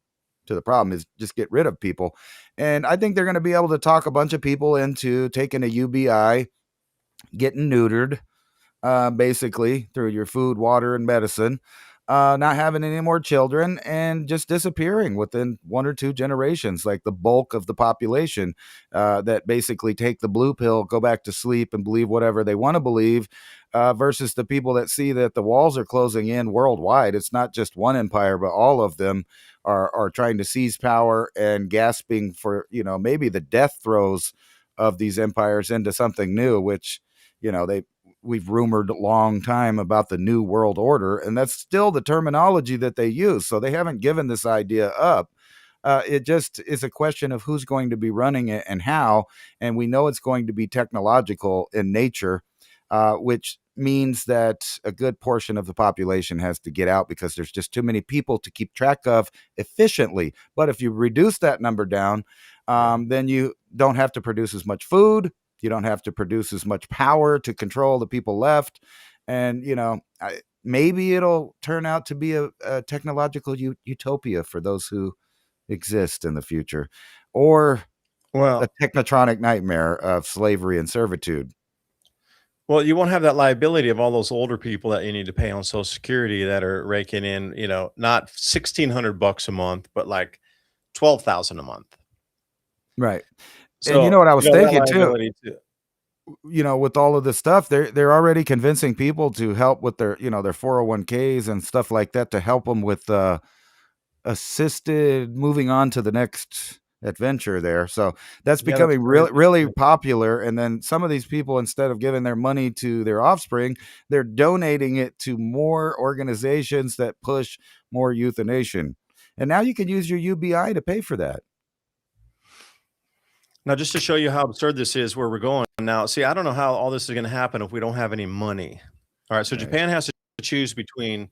to the problem, is just get rid of people. And I think they're going to be able to talk a bunch of people into taking a UBI, getting neutered, basically through your food, water, and medicine, not having any more children, and just disappearing within 1 or 2 generations, like the bulk of the population that basically take the blue pill, go back to sleep, and believe whatever they want to believe, versus the people that see that the walls are closing in worldwide. It's not just one empire, but all of them are trying to seize power and gasping for, maybe the death throes of these empires into something new, which, we've rumored a long time about the New World Order, and that's still the terminology that they use. So they haven't given this idea up. It just is a question of who's going to be running it and how. And we know it's going to be technological in nature, which means that a good portion of the population has to get out because there's just too many people to keep track of efficiently. But if you reduce that number down, then you don't have to produce as much food. You don't have to produce as much power to control the people left. And, maybe it'll turn out to be a technological utopia for those who exist in the future, or a Well, technotronic nightmare of slavery and servitude. well, you won't have that liability of all those older people that you need to pay on Social Security that are raking in, not $1,600 a month, but like 12,000 a month. Right. And So what I was that thinking too, liability too. with all of this stuff, they're already convincing people to help with their 401ks and stuff like that, to help them with assisted moving on to the next adventure there. So that's Yeah, that's becoming really, crazy. really popular. And then some of these people, instead of giving their money to their offspring, they're donating it to more organizations that push more euthanasia. And now you can use your UBI to pay for that. Now, just to show you how absurd this is, where we're going now. See, I don't know how all this is going to happen if we don't have any money. All right, so Right. Japan has to choose between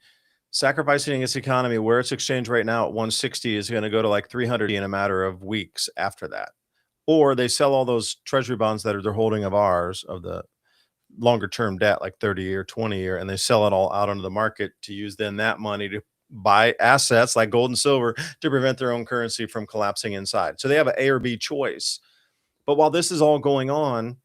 sacrificing its economy, where its exchange rate now at 160 is going to go to like 300 in a matter of weeks after that, or they sell all those treasury bonds that they're holding of ours, of the longer term debt, like 30-year, 20-year, and they sell it all out onto the market to use then that money to buy assets like gold and silver to prevent their own currency from collapsing inside. So they have an A or B choice. But while this is all going on,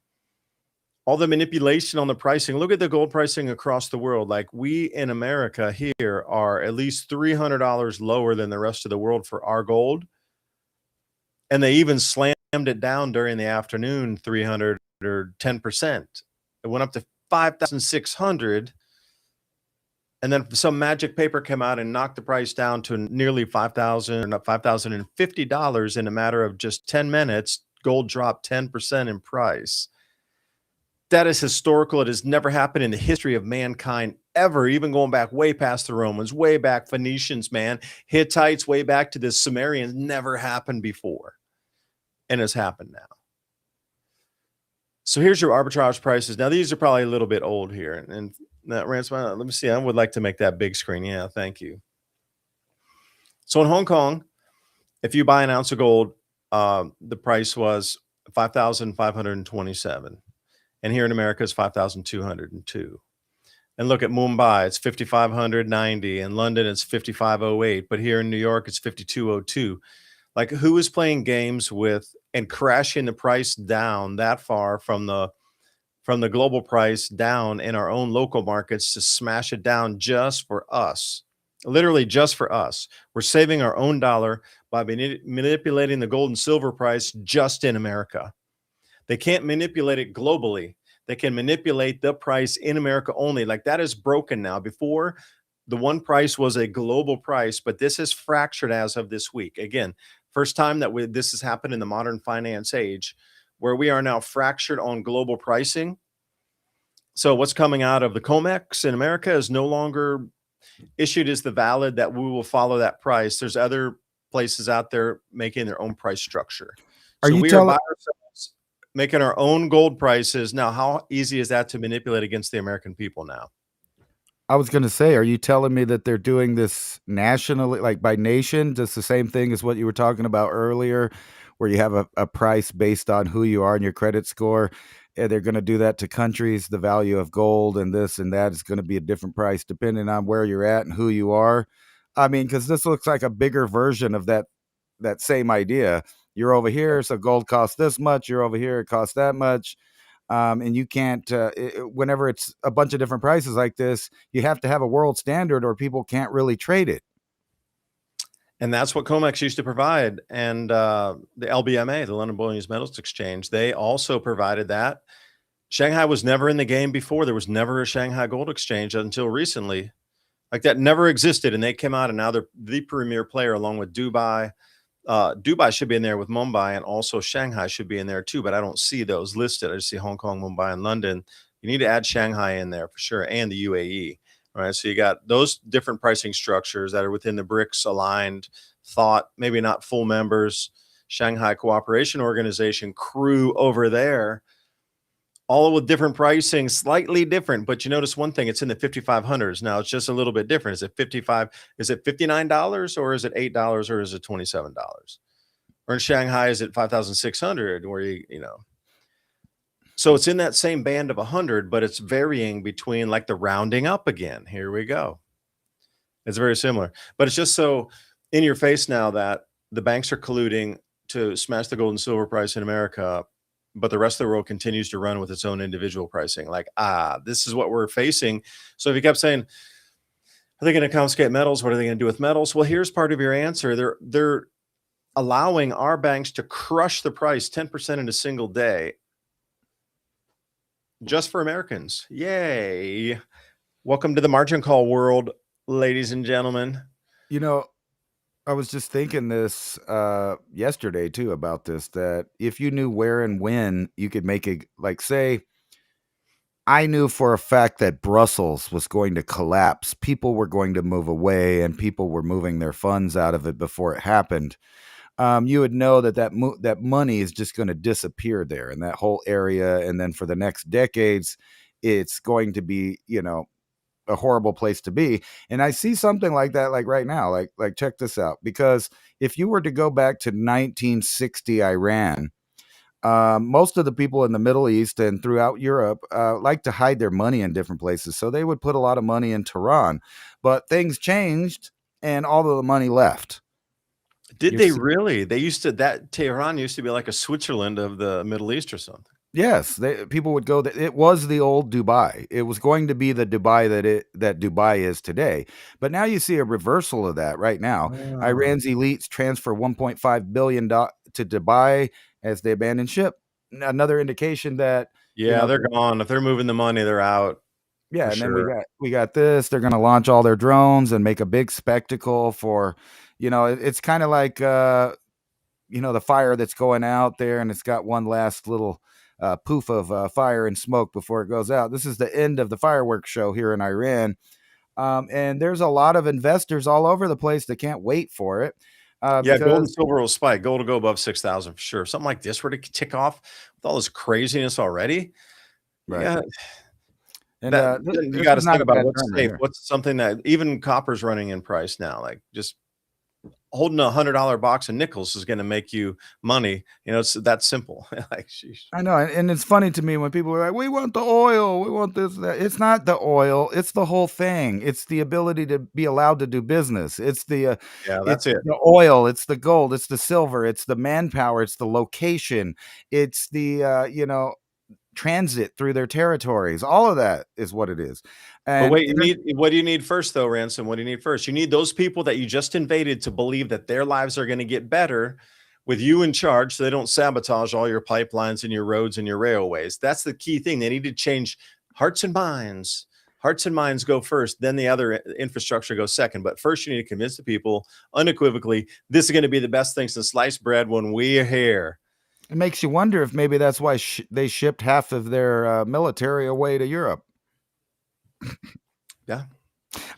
all the manipulation on the pricing, look at the gold pricing across the world. Like, we in America here are at least $300 lower than the rest of the world for our gold. And they even slammed it down during the afternoon, 300 or 10%. It went up to 5,600. And then some magic paper came out and knocked the price down to nearly 5,000, or not $5,050 in a matter of just 10 minutes. Gold dropped 10% in price. That is historical. It has never happened in the history of mankind ever, even going back way past the Romans, way back Phoenicians, man, Hittites, way back to the Sumerians. Never happened before, and has happened now. So here's your arbitrage prices. Now these are probably a little bit old here, and that let me see. I would like to make that big screen. Yeah, thank you. So in Hong Kong, if you buy an ounce of gold, the price was 5,527. And here in America, it's 5,202. And look at Mumbai, it's 5,590. In London, it's 5,508. But here in New York, it's 5,202. Like, who is playing games with and crashing the price down that far from the global price down in our own local markets to smash it down just for us? Literally just for us. We're saving our own dollar by manipulating the gold and silver price just in America. They can't manipulate it globally. They can manipulate the price in America only. Like, that is broken now. Before, the one price was a global price, but this is fractured as of this week. Again, first time that this has happened in the modern finance age, where we are now fractured on global pricing. So what's coming out of the COMEX in America is no longer issued as the valid that we will follow that price. There's other places out there making their own price structure. Are So you we are telling? by ourselves making our own gold prices. Now, how easy is that to manipulate against the American people now? I was going to say, are you telling me that they're doing this nationally, like by nation, just the same thing as what you were talking about earlier, where you have a price based on who you are and your credit score? And they're going to do that to countries. The value of gold and this and that is going to be a different price depending on where you're at and who you are. I mean, because this looks like a bigger version of that same idea. You're over here, so gold costs this much. You're over here, it costs that much. And you can't, whenever it's a bunch of different prices like this, you have to have a world standard or people can't really trade it. And that's what COMEX used to provide. And the LBMA, the London Bullion and Metals Exchange, they also provided that. Shanghai was never in the game before. There was never a Shanghai Gold Exchange until recently. Like, that never existed. And they came out, and now they're the premier player along with Dubai. Dubai should be in there with Mumbai, and also Shanghai should be in there too, but I don't see those listed. I just see Hong Kong, Mumbai, and London. You need to add Shanghai in there for sure, and the UAE. All right, so you got those different pricing structures that are within the BRICS aligned thought, maybe not full members, Shanghai Cooperation Organization crew over there, all with different pricing, slightly different. But you notice one thing, it's in the 5,500s. Now it's just a little bit different. Is it 55? Is it $59 or is it $8 or is it $27? Or in Shanghai, is it 5,600 where you know. So it's in that same band of 100, but it's varying between, like, the rounding up again. Here we go. It's very similar, but it's just so in your face now that the banks are colluding to smash the gold and silver price in America, but the rest of the world continues to run with its own individual pricing. Like, this is what we're facing. So if you kept saying, are they going to confiscate metals? What are they going to do with metals? Well, here's part of your answer. They're allowing our banks to crush the price 10% in a single day just for Americans. Yay. Welcome to the margin call world, ladies and gentlemen. You know, I was just thinking this yesterday too about this, that if you knew where and when you could make it, like, say, I knew for a fact that Brussels was going to collapse. People were going to move away and people were moving their funds out of it before it happened. You would know that money is just going to disappear there in that whole area. And then for the next decades, it's going to be, a horrible place to be. And I see something like that, like right now, like check this out, because if you were to go back to 1960 Iran, most of the people in the Middle East and throughout Europe like to hide their money in different places. So they would put a lot of money in Tehran, but things changed and all of the money left. Did they really? That Tehran used to be like a Switzerland of the Middle East or something. Yes, people would go. It was the old Dubai. It was going to be the Dubai that Dubai is today. But now you see a reversal of that right now. Iran's elites transfer $1.5 billion to Dubai as they abandon ship. Another indication that they're gone. If they're moving the money, they're out. Yeah, and then we got this. They're going to launch all their drones and make a big spectacle for, it's kind of like the fire that's going out there, and it's got one last little poof of fire and smoke before it goes out. This is the end of the fireworks show here in Iran. And there's a lot of investors all over the place that can't wait for it. Yeah, gold and Because silver will spike. Gold will go above 6,000 for sure. Something like this were to tick off with all this craziness already. right. Yeah, And then you this got to is not think a about bad what's term right safe. here. What's something that even copper's running in price now. Like just holding $100 box of nickels is going to make you money. You know, it's that simple. Like, sheesh. I know, and it's funny to me when people are like, "We want the oil, we want this, that." It's not the oil; it's the whole thing. It's the ability to be allowed to do business. Yeah, It's that's it. the oil, it's the gold, it's the silver, it's the manpower, it's the location, it's the transit through their territories. All of that is what it is. But And wait, what do you need first, though, Ransom? What do you need first? You need those people that you just invaded to believe that their lives are going to get better with you in charge so they don't sabotage all your pipelines and your roads and your railways. That's the key thing. They need to change hearts and minds. Hearts and minds go first, then the other infrastructure goes second. But first, you need to convince the people unequivocally this is going to be the best thing since sliced bread when we're here. it makes you wonder if maybe that's why they shipped half of their military away to Europe. Yeah.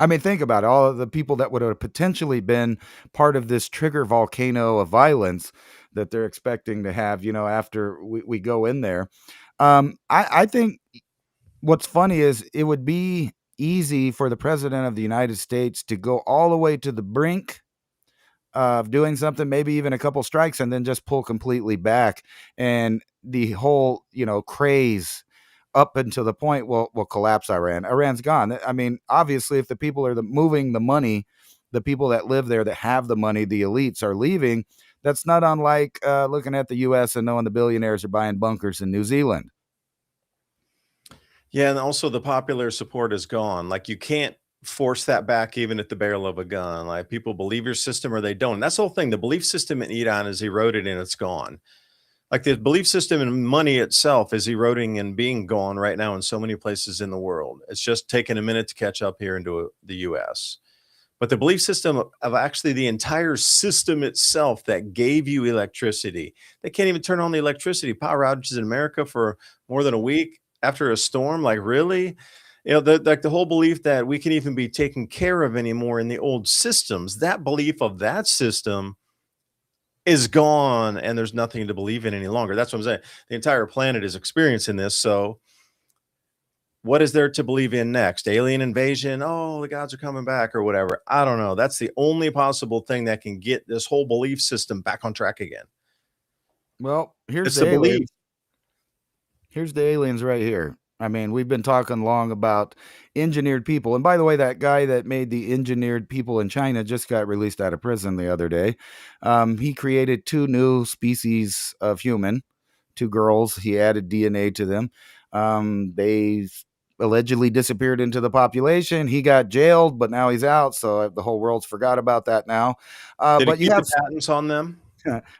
I mean, think about it. All of the people that would have potentially been part of this trigger volcano of violence that they're expecting to have, after we go in there. I think what's funny is it would be easy for the president of the United States to go all the way to the brink of doing something, maybe even a couple strikes, and then just pull completely back. And the whole, craze up until the point will collapse Iran. Iran's gone. I mean, obviously, if the people are moving the money, the people that live there that have the money, the elites are leaving. That's not unlike looking at the U.S. and knowing the billionaires are buying bunkers in New Zealand. Yeah, and also the popular support is gone. Like you can't force that back even at the barrel of a gun. Like people believe your system or they don't. And that's the whole thing. The belief system in Iran is eroded and it's gone. Like the belief system in money itself is eroding and being gone right now in so many places in the world. It's just taken a minute to catch up here into the US. But the belief system of actually the entire system itself that gave you electricity, they can't even turn on the electricity. Power outages in America for more than a week after a storm. Like, really? The whole belief that we can even be taken care of anymore in the old systems, that belief of that system is gone and there's nothing to believe in any longer. That's what I'm saying. The entire planet is experiencing this. So what is there to believe in next? Alien invasion? Oh, the gods are coming back or whatever. I don't know. That's the only possible thing that can get this whole belief system back on track again. Well, It's the belief. Here's the aliens right here. I mean, we've been talking long about engineered people. And by the way, that guy that made the engineered people in China just got released out of prison the other day. He created 2 new species of human, 2 girls. He added DNA to them. They allegedly disappeared into the population. He got jailed, but now he's out. So the whole world's forgot about that now. Did he But you keep the have, patents on them?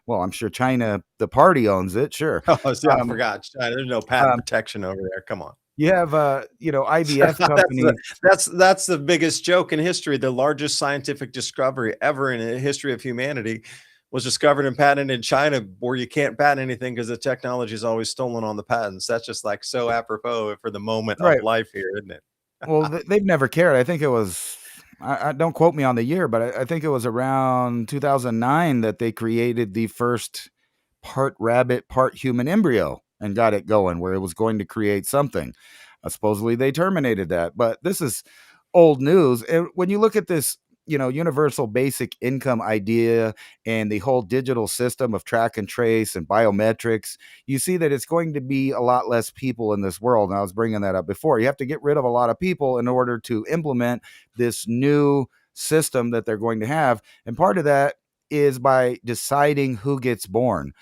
well, I'm sure China, the party owns it. Sure. Oh, see, I Um, forgot. China, there's no patent protection over there. Come on. You have, IVF companies. That's the biggest joke in history. The largest scientific discovery ever in the history of humanity was discovered and patented in China, where you can't patent anything because the technology is always stolen on the patents. That's just like so apropos for the moment Right. of life here, isn't it? Well, they've never cared. I think it was, I don't quote me on the year, but I think it was around 2009 that they created the first part rabbit, part human embryo and got it going where it was going to create something. Supposedly they terminated that, but this is old news. And when you look at this, universal basic income idea and the whole digital system of track and trace and biometrics, you see that it's going to be a lot less people in this world. And I was bringing that up before. You have to get rid of a lot of people in order to implement this new system that they're going to have. And part of that is by deciding who gets born.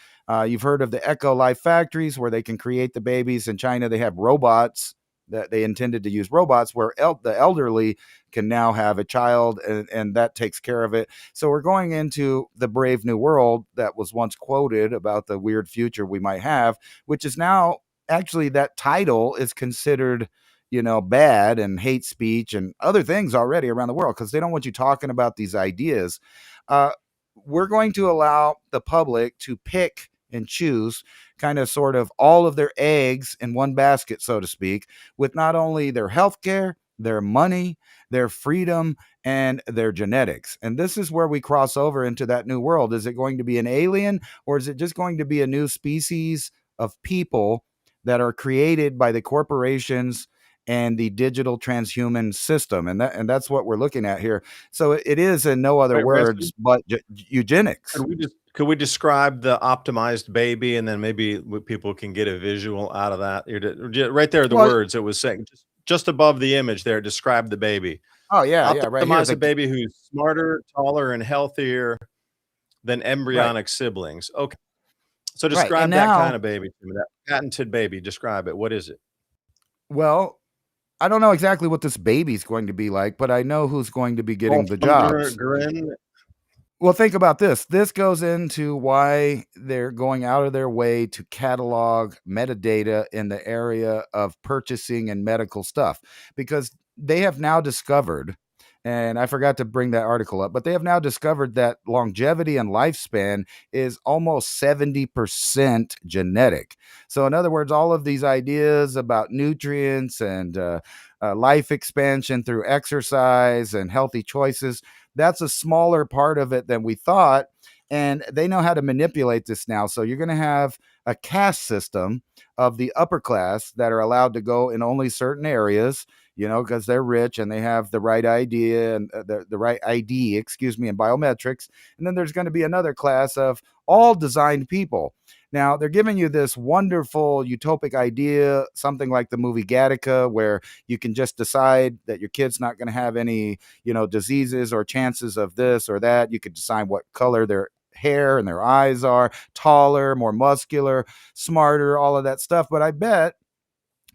You've heard of the Echo Life factories where they can create the babies. In China, they have robots that they intended to use robots where the elderly can now have a child and that takes care of it. So we're going into the brave new world that was once quoted about the weird future we might have, which is now actually that title is considered bad and hate speech and other things already around the world because they don't want you talking about these ideas. We're going to allow the public to pick and choose kind of sort of all of their eggs in one basket, so to speak, with not only their health care, their money, their freedom, and their genetics. And this is where we cross over into that new world. Is it going to be an alien, or is it just going to be a new species of people that are created by the corporations and the digital transhuman system? And that's what we're looking at here. So it is, in no other Right, Wesley, words, but eugenics. could we describe the optimized baby, and then maybe people can get a visual out of that? Right there, the Well, words it was saying, just above the image there, describe the baby. oh yeah, right here. Optimize a baby who's smarter, taller, and healthier than Right, embryonic siblings. Okay, so right. And describe that kind now, of baby to me, that patented baby. Describe it. What is it? well, I don't know exactly what this baby's going to be like, but I know who's going to be All getting the thunder, jobs. grin. Well, think about this. This goes into why they're going out of their way to catalog metadata in the area of purchasing and medical stuff, because they have now discovered, and I forgot to bring that article up, but they have now discovered that longevity and lifespan is almost 70% genetic. So, in other words, all of these ideas about nutrients and life expansion through exercise and healthy choices, that's a smaller part of it than we thought. And they know how to manipulate this now. So you're going to have a caste system of the upper class that are allowed to go in only certain areas, because they're rich and they have the right idea and the right ID, excuse me, and biometrics. And then there's going to be another class of all designed people. Now, they're giving you this wonderful utopic idea, something like the movie Gattaca, where you can just decide that your kid's not going to have any diseases or chances of this or that. You could decide what color their hair and their eyes are, taller, more muscular, smarter, all of that stuff. But I bet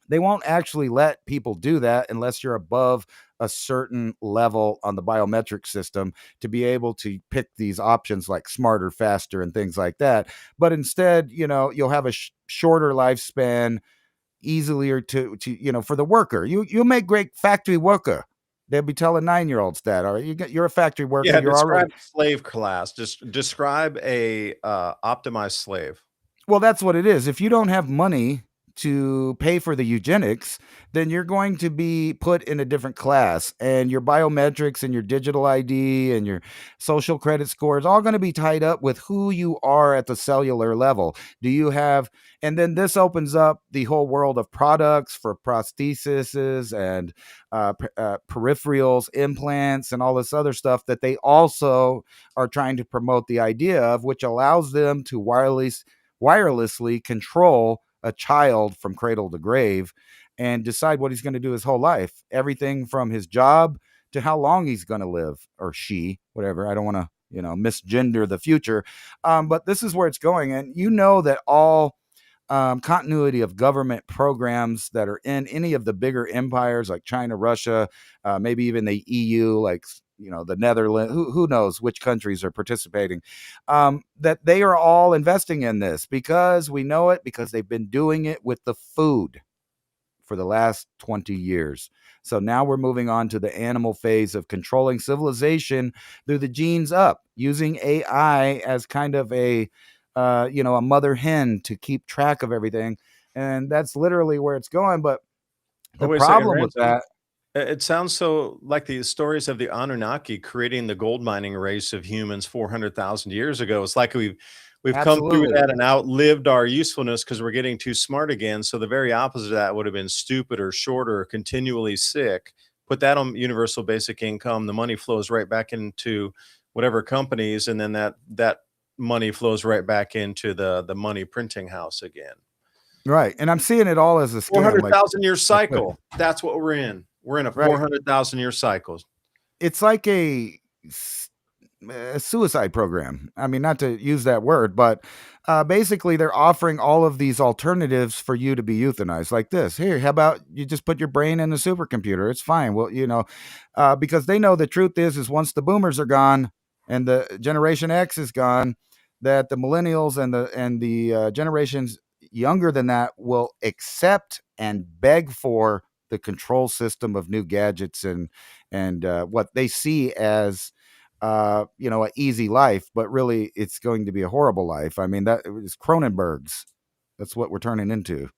they won't actually let people do that unless you're above a certain level on the biometric system to be able to pick these options like smarter, faster, and things like that. But instead, you'll have a shorter lifespan, easier to for the worker. You'll make great factory worker. They'll be telling 9-year-olds that, all right, you're a factory worker. Yeah, You're already. describe slave class. Just describe a optimized slave. Well, that's what it is. If you don't have money to pay for the eugenics, then you're going to be put in a different class, and your biometrics and your digital ID and your social credit score is all going to be tied up with who you are at the cellular level. Do you have, and then this opens up the whole world of products for prostheses and peripherals, implants, and all this other stuff that they also are trying to promote the idea of, which allows them to wirelessly control a child from cradle to grave and decide what he's going to do his whole life. Everything from his job to how long he's going to live, or she, whatever. I don't want to, misgender the future. But this is where it's going. And that all continuity of government programs that are in any of the bigger empires like China, Russia, maybe even the EU, like the Netherlands, who knows which countries are participating, that they are all investing in this because we know it, because they've been doing it with the food for the last 20 years. So now we're moving on to the animal phase of controlling civilization through the genes up, using AI as kind of a mother hen to keep track of everything. And that's literally where it's going. But Oh, the wait a second, problem with Ransom. that, It sounds so like the stories of the Anunnaki creating the gold mining race of humans 400,000 years ago. It's like we've come through absolutely. that and outlived our usefulness because we're getting too smart again. So the very opposite of that would have been stupid or shorter or continually sick. Put that on universal basic income. The money flows right back into whatever companies, and then that money flows right back into the money printing house again. Right. And I'm seeing it all as a scam. Like, 400,000 year like what? cycle. That's what we're in. We're in a Right. 400,000 year cycle. It's like a suicide program. I mean, not to use that word, but basically they're offering all of these alternatives for you to be euthanized, like this. Here, how about you just put your brain in a supercomputer? It's fine. Well, because they know the truth is once the boomers are gone and the Generation X is gone, that the millennials and the generations younger than that will accept and beg for the control system of new gadgets and what they see as an easy life, but really it's going to be a horrible life. I mean, that is Cronenberg's. That's what we're turning into.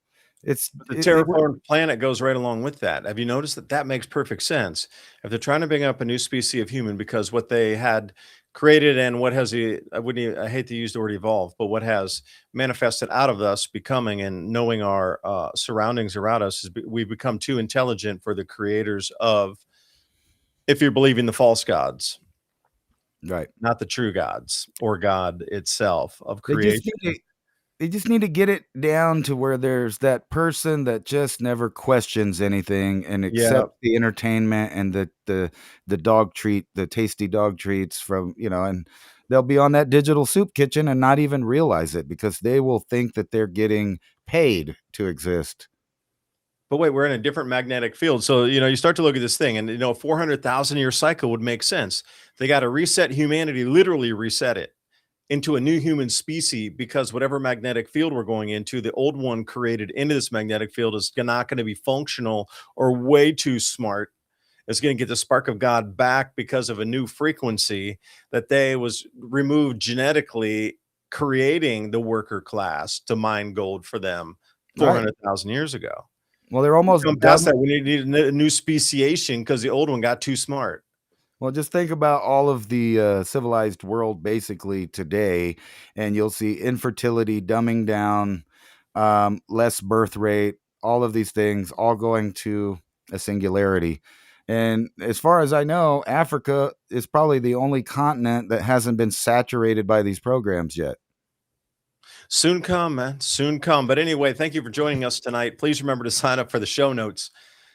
But the terraformed planet goes right along with that. Have you noticed that that makes perfect sense? If they're trying to bring up a new species of human, because what they had created and what has I hate to use the word evolve, but what has manifested out of us becoming and knowing our surroundings around us is we've become too intelligent for the creators of, if you're believing the false gods, right. not the true gods or God itself of They just creation. need to, they just need to get it down to where there's that person that just never questions anything and Yeah. accepts the entertainment and the dog treat, the tasty dog treats from, and they'll be on that digital soup kitchen and not even realize it because they will think that they're getting paid to exist. But wait, we're in a different magnetic field. So, you start to look at this thing and, a 400,000 year cycle would make sense. They got to reset humanity, literally reset it into a new human species because whatever magnetic field we're going into, the old one created into this magnetic field is not going to be functional or way too smart. It's going to get the spark of God back because of a new frequency that they was removed genetically, creating the worker class to mine gold for them Right. 400,000 years ago. Well, they're almost Come past that, we need a new speciation because the old one got too smart. Well, just think about all of the civilized world basically today, and you'll see infertility dumbing down, less birth rate, all of these things all going to a singularity. And as far as I know, Africa is probably the only continent that hasn't been saturated by these programs yet. Soon come, man. Soon come. But anyway, thank you for joining us tonight. Please remember to sign up for the show notes.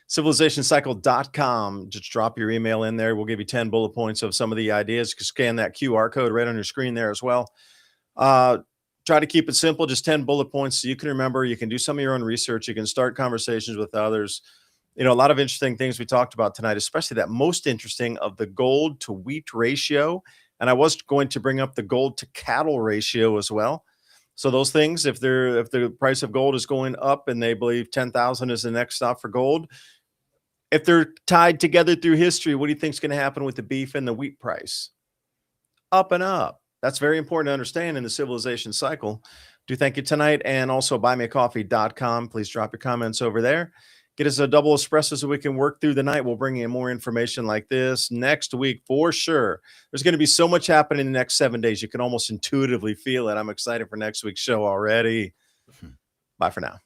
Civilizationcycle.com. Just drop your email in there. We'll give you 10 bullet points of some of the ideas. You can scan that QR code right on your screen there as well. Try to keep it simple, just 10 bullet points so you can remember. You can do some of your own research. You can start conversations with others. A lot of interesting things we talked about tonight, especially that most interesting of the gold to wheat ratio. And I was going to bring up the gold to cattle ratio as well. So those things, if the price of gold is going up and they believe 10,000 is the next stop for gold, if they're tied together through history, what do you think is going to happen with the beef and the wheat price? Up and up. That's very important to understand in the civilization cycle. Do thank you tonight, and also buymeacoffee.com. Please drop your comments over there. Get us a double espresso so we can work through the night. We'll bring you more information like this next week for sure. There's going to be so much happening in the next 7 days. You can almost intuitively feel it. I'm excited for next week's show already. Bye for now.